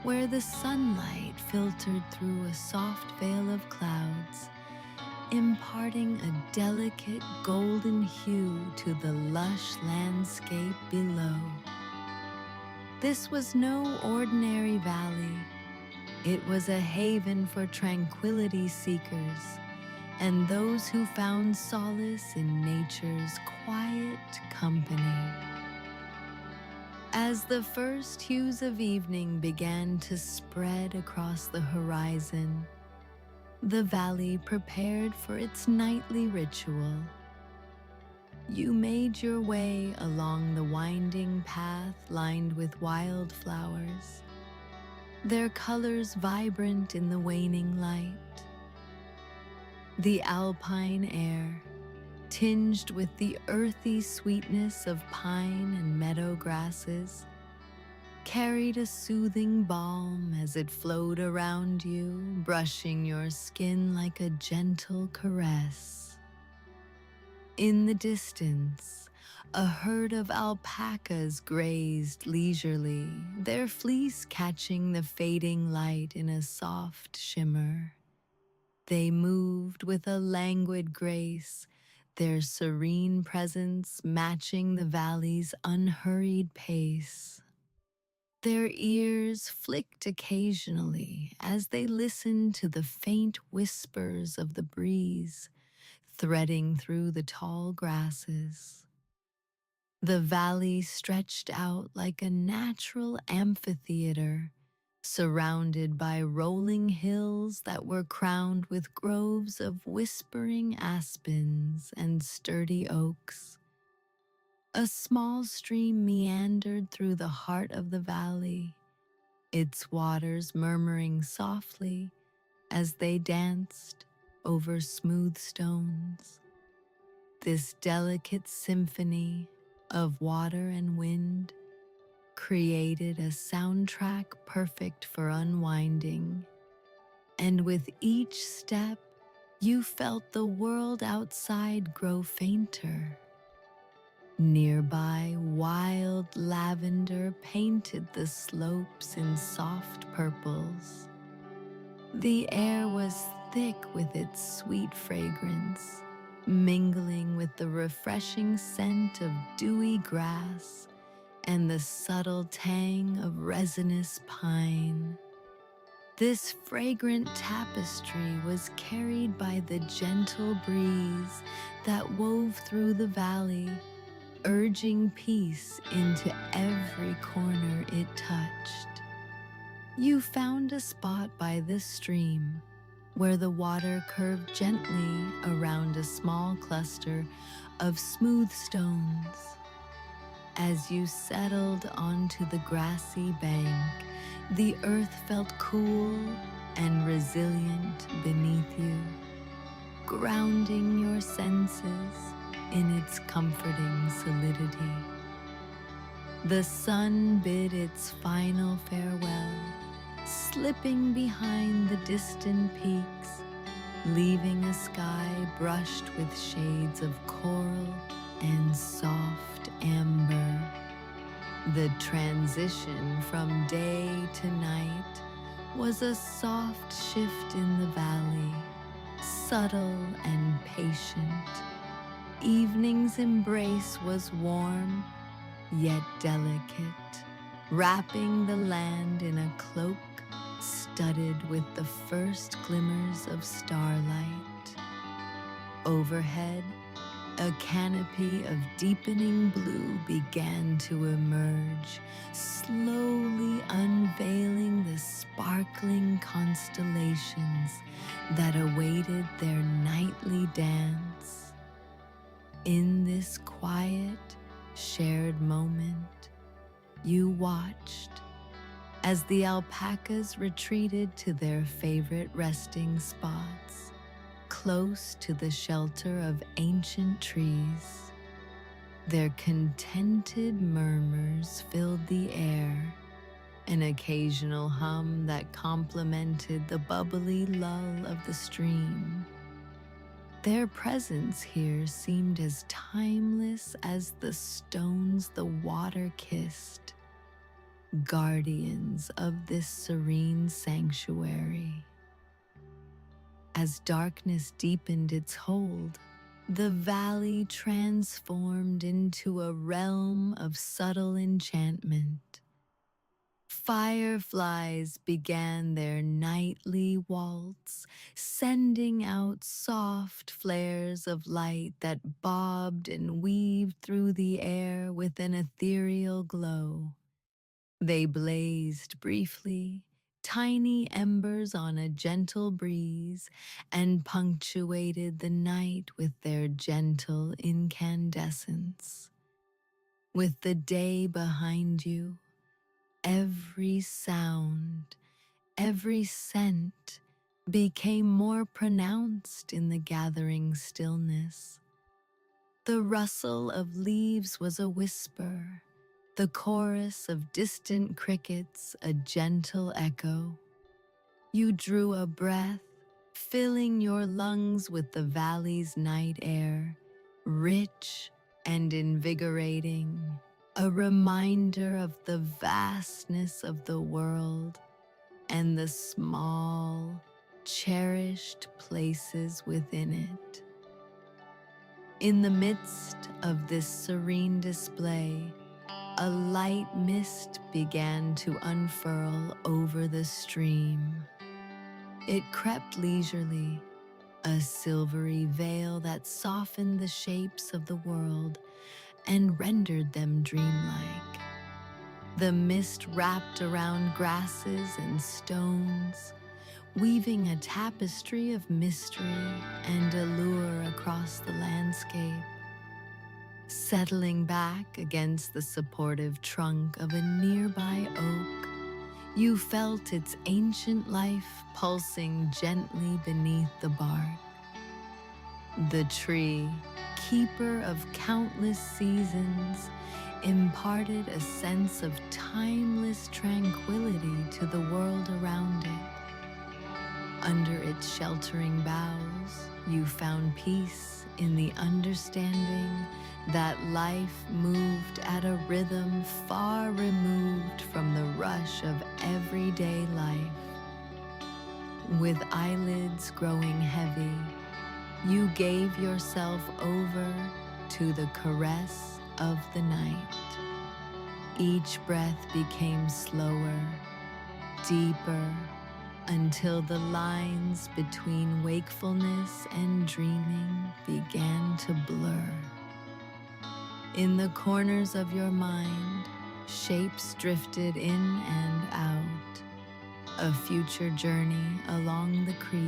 where the sunlight filtered through a soft veil of clouds, imparting a delicate golden hue to the lush landscape below. This was no ordinary valley. It was a haven for tranquility seekers and those who found solace in nature's quiet company. As the first hues of evening began to spread across the horizon, the valley prepared for its nightly ritual. You made your way along the winding path lined with wildflowers, their colors vibrant in the waning light. The alpine air, tinged with the earthy sweetness of pine and meadow grasses, carried a soothing balm as it flowed around you, brushing your skin like a gentle caress. In the distance, a herd of alpacas grazed leisurely, their fleece catching the fading light in a soft shimmer. They moved with a languid grace, their serene presence matching the valley's unhurried pace. Their ears flicked occasionally as they listened to the faint whispers of the breeze threading through the tall grasses. The valley stretched out like a natural amphitheater, surrounded by rolling hills that were crowned with groves of whispering aspens and sturdy oaks. A small stream meandered through the heart of the valley, its waters murmuring softly as they danced over smooth stones. This delicate symphony of water and wind created a soundtrack perfect for unwinding, and with each step, you felt the world outside grow fainter. Nearby, wild lavender painted the slopes in soft purples. The air was thick with its sweet fragrance, mingling with the refreshing scent of dewy grass and the subtle tang of resinous pine. This fragrant tapestry was carried by the gentle breeze that wove through the valley, urging peace into every corner it touched. You found a spot by the stream where the water curved gently around a small cluster of smooth stones. As you settled onto the grassy bank, the earth felt cool and resilient beneath you, grounding your senses in its comforting solidity. The sun bid its final farewell, slipping behind the distant peaks, leaving a sky brushed with shades of coral and soft amber. The transition from day to night was a soft shift in the valley, subtle and patient, Evening's embrace was warm yet delicate, wrapping the land in a cloak studded with the first glimmers of starlight. Overhead, a canopy of deepening blue began to emerge, slowly unveiling the sparkling constellations that awaited their nightly dance. In this quiet, shared moment, you watched as the alpacas retreated to their favorite resting spots, close to the shelter of ancient trees. Their contented murmurs filled the air, an occasional hum that complemented the bubbly lull of the stream. Their presence here seemed as timeless as the stones the water kissed, guardians of this serene sanctuary. As darkness deepened its hold, the valley transformed into a realm of subtle enchantment. Fireflies began their nightly waltz, sending out soft flares of light that bobbed and weaved through the air with an ethereal glow. They blazed briefly, tiny embers on a gentle breeze, and punctuated the night with their gentle incandescence. With the day behind you, every sound, every scent became more pronounced in the gathering stillness. The rustle of leaves was a whisper, the chorus of distant crickets a gentle echo. You drew a breath, filling your lungs with the valley's night air, rich and invigorating, a reminder of the vastness of the world and the small, cherished places within it. In the midst of this serene display, a light mist began to unfurl over the stream. It crept leisurely, a silvery veil that softened the shapes of the world and rendered them dreamlike. The mist wrapped around grasses and stones, weaving a tapestry of mystery and allure across the landscape. Settling back against the supportive trunk of a nearby oak, you felt its ancient life pulsing gently beneath the bark. The tree, keeper of countless seasons, imparted a sense of timeless tranquility to the world around it. Under its sheltering boughs, you found peace in the understanding that life moved at a rhythm far removed from the rush of everyday life. With eyelids growing heavy, you gave yourself over to the caress of the night. Each breath became slower, deeper, until the lines between wakefulness and dreaming began to blur. In the corners of your mind, shapes drifted in and out. A future journey along the creek,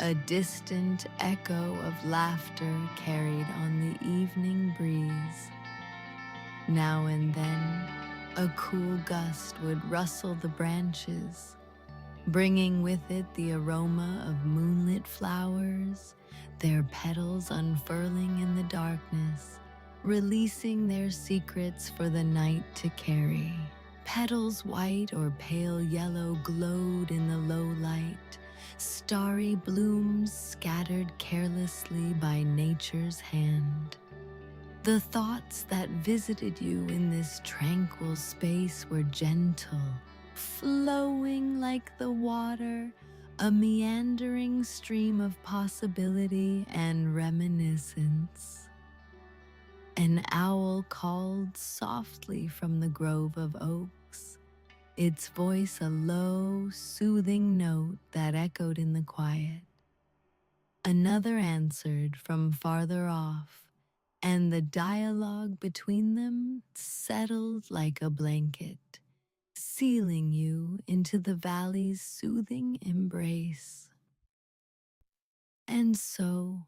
a distant echo of laughter carried on the evening breeze. Now and then, a cool gust would rustle the branches, bringing with it the aroma of moonlit flowers, their petals unfurling in the darkness, releasing their secrets for the night to carry. Petals white or pale yellow glowed in the low light, starry blooms scattered carelessly by nature's hand. The thoughts that visited you in this tranquil space were gentle, flowing like the water a meandering stream of possibility and reminiscence. An owl called softly from the grove of oaks, its voice a low, soothing note that echoed in the quiet. Another answered from farther off, and the dialogue between them settled like a blanket, sealing you into the valley's soothing embrace. And so,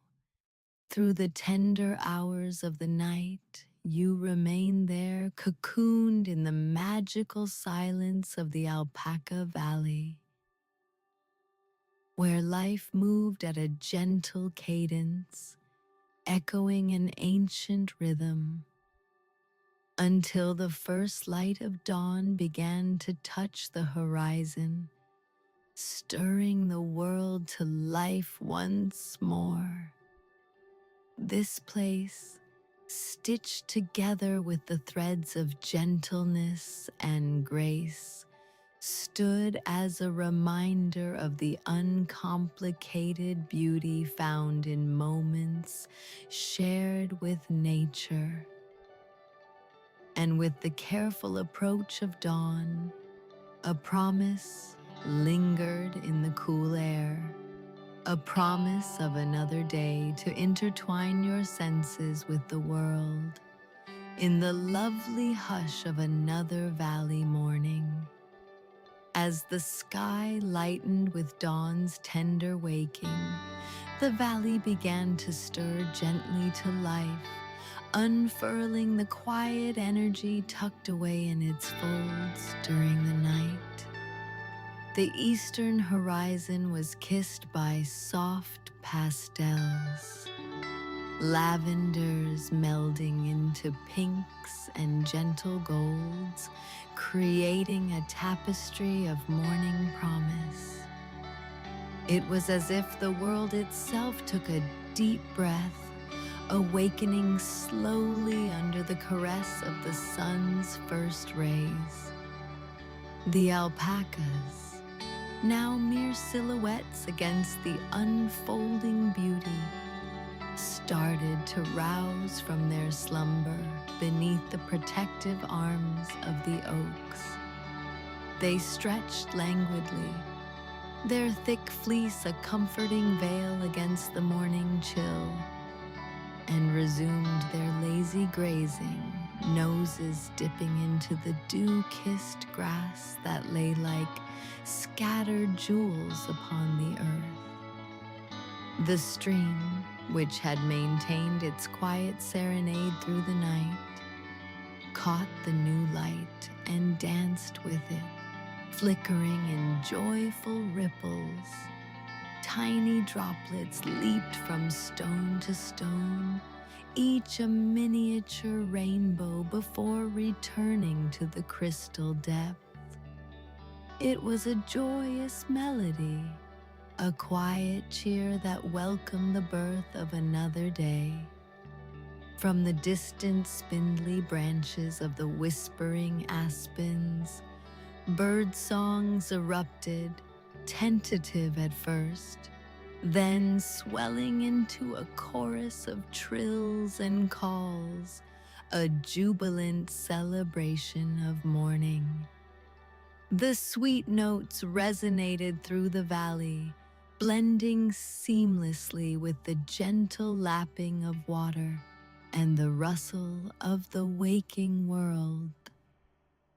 through the tender hours of the night, you remain there, cocooned in the magical silence of the Alpaca Valley, where life moved at a gentle cadence, echoing an ancient rhythm, until the first light of dawn began to touch the horizon, stirring the world to life once more. This place, stitched together with the threads of gentleness and grace, stood as a reminder of the uncomplicated beauty found in moments shared with nature. And with the careful approach of dawn, a promise lingered in the cool air, a promise of another day to intertwine your senses with the world in the lovely hush of another valley morning. As the sky lightened with dawn's tender waking, the valley began to stir gently to life, unfurling the quiet energy tucked away in its folds during the night. The eastern horizon was kissed by soft pastels, lavenders melding into pinks and gentle golds, creating a tapestry of morning promise. It was as if the world itself took a deep breath, awakening slowly under the caress of the sun's first rays. The alpacas, now mere silhouettes against the unfolding beauty, started to rouse from their slumber beneath the protective arms of the oaks. They stretched languidly, their thick fleece a comforting veil against the morning chill, and resumed their lazy grazing, noses dipping into the dew-kissed grass that lay like scattered jewels upon the earth. The stream, which had maintained its quiet serenade through the night, caught the new light and danced with it, flickering in joyful ripples. Tiny droplets leaped from stone to stone, each a miniature rainbow before returning to the crystal depth. It was a joyous melody, a quiet cheer that welcomed the birth of another day. From the distant spindly branches of the whispering aspens, bird songs erupted, tentative at first, then swelling into a chorus of trills and calls, a jubilant celebration of morning. The sweet notes resonated through the valley, blending seamlessly with the gentle lapping of water and the rustle of the waking world.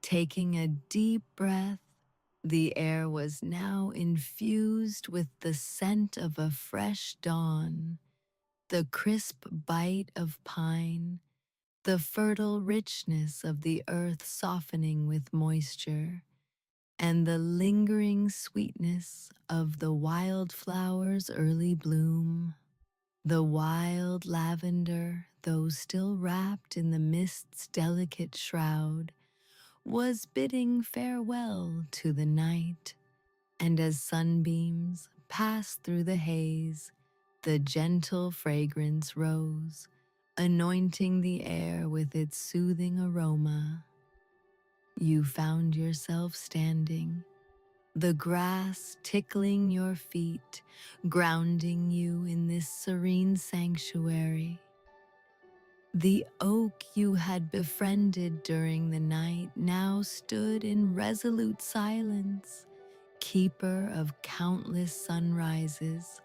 Taking a deep breath, the air was now infused with the scent of a fresh dawn, the crisp bite of pine, the fertile richness of the earth softening with moisture, and the lingering sweetness of the wildflower's early bloom. The wild lavender, though still wrapped in the mist's delicate shroud, was bidding farewell to the night, and as sunbeams passed through the haze, the gentle fragrance rose, anointing the air with its soothing aroma. You found yourself standing, the grass tickling your feet, grounding you in this serene sanctuary. The oak you had befriended during the night now stood in resolute silence, keeper of countless sunrises,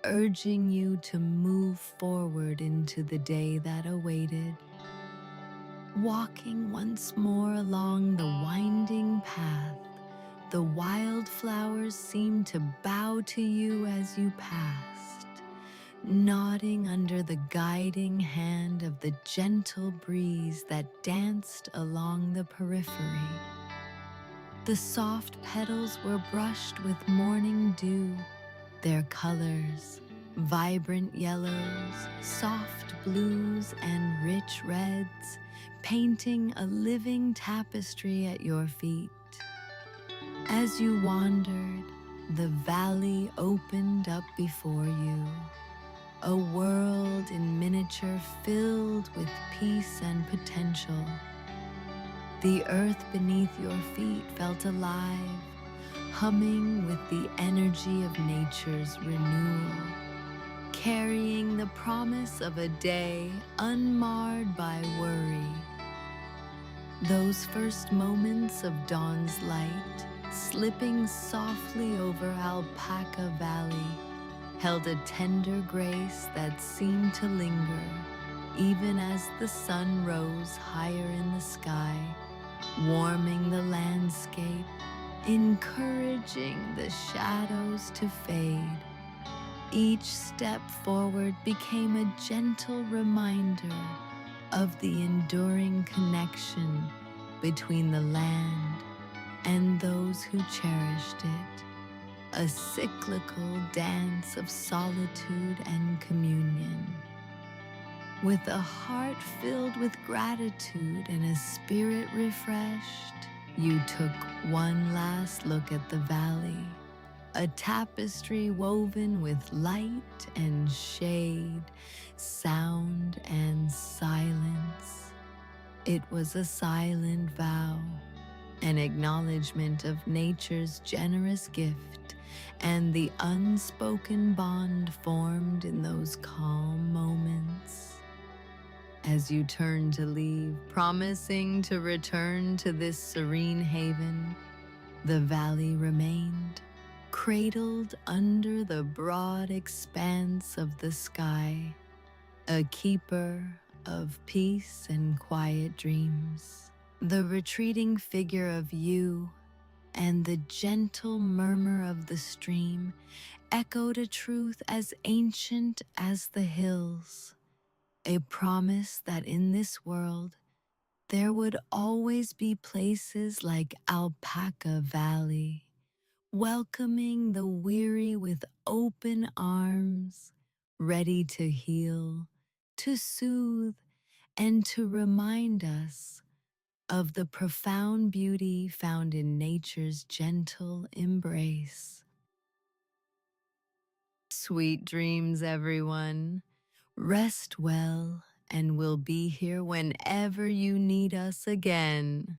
urging you to move forward into the day that awaited. Walking once more along the winding path, the wildflowers seemed to bow to you as you passed, nodding under the guiding hand of the gentle breeze that danced along the periphery. The soft petals were brushed with morning dew, their colors, vibrant yellows, soft blues, and rich reds, painting a living tapestry at your feet. As you wandered, the valley opened up before you, a world in miniature filled with peace and potential. The earth beneath your feet felt alive, humming with the energy of nature's renewal, carrying the promise of a day unmarred by worry. Those first moments of dawn's light, slipping softly over Alpaca Valley, held a tender grace that seemed to linger, even as the sun rose higher in the sky, warming the landscape, encouraging the shadows to fade. Each step forward became a gentle reminder of the enduring connection between the land and those who cherished it, a cyclical dance of solitude and communion. With a heart filled with gratitude and a spirit refreshed, you took one last look at the valley, a tapestry woven with light and shade, sound and silence. It was a silent vow, an acknowledgement of nature's generous gift and the unspoken bond formed in those calm moments. As you turned to leave, promising to return to this serene haven, the valley remained, cradled under the broad expanse of the sky, a keeper of peace and quiet dreams. The retreating figure of you and the gentle murmur of the stream echoed a truth as ancient as the hills, a promise that in this world there would always be places like Alpaca Valley, welcoming the weary with open arms, ready to heal, to soothe, and to remind us of the profound beauty found in nature's gentle embrace. Sweet dreams, everyone. Rest well, and we'll be here whenever you need us again.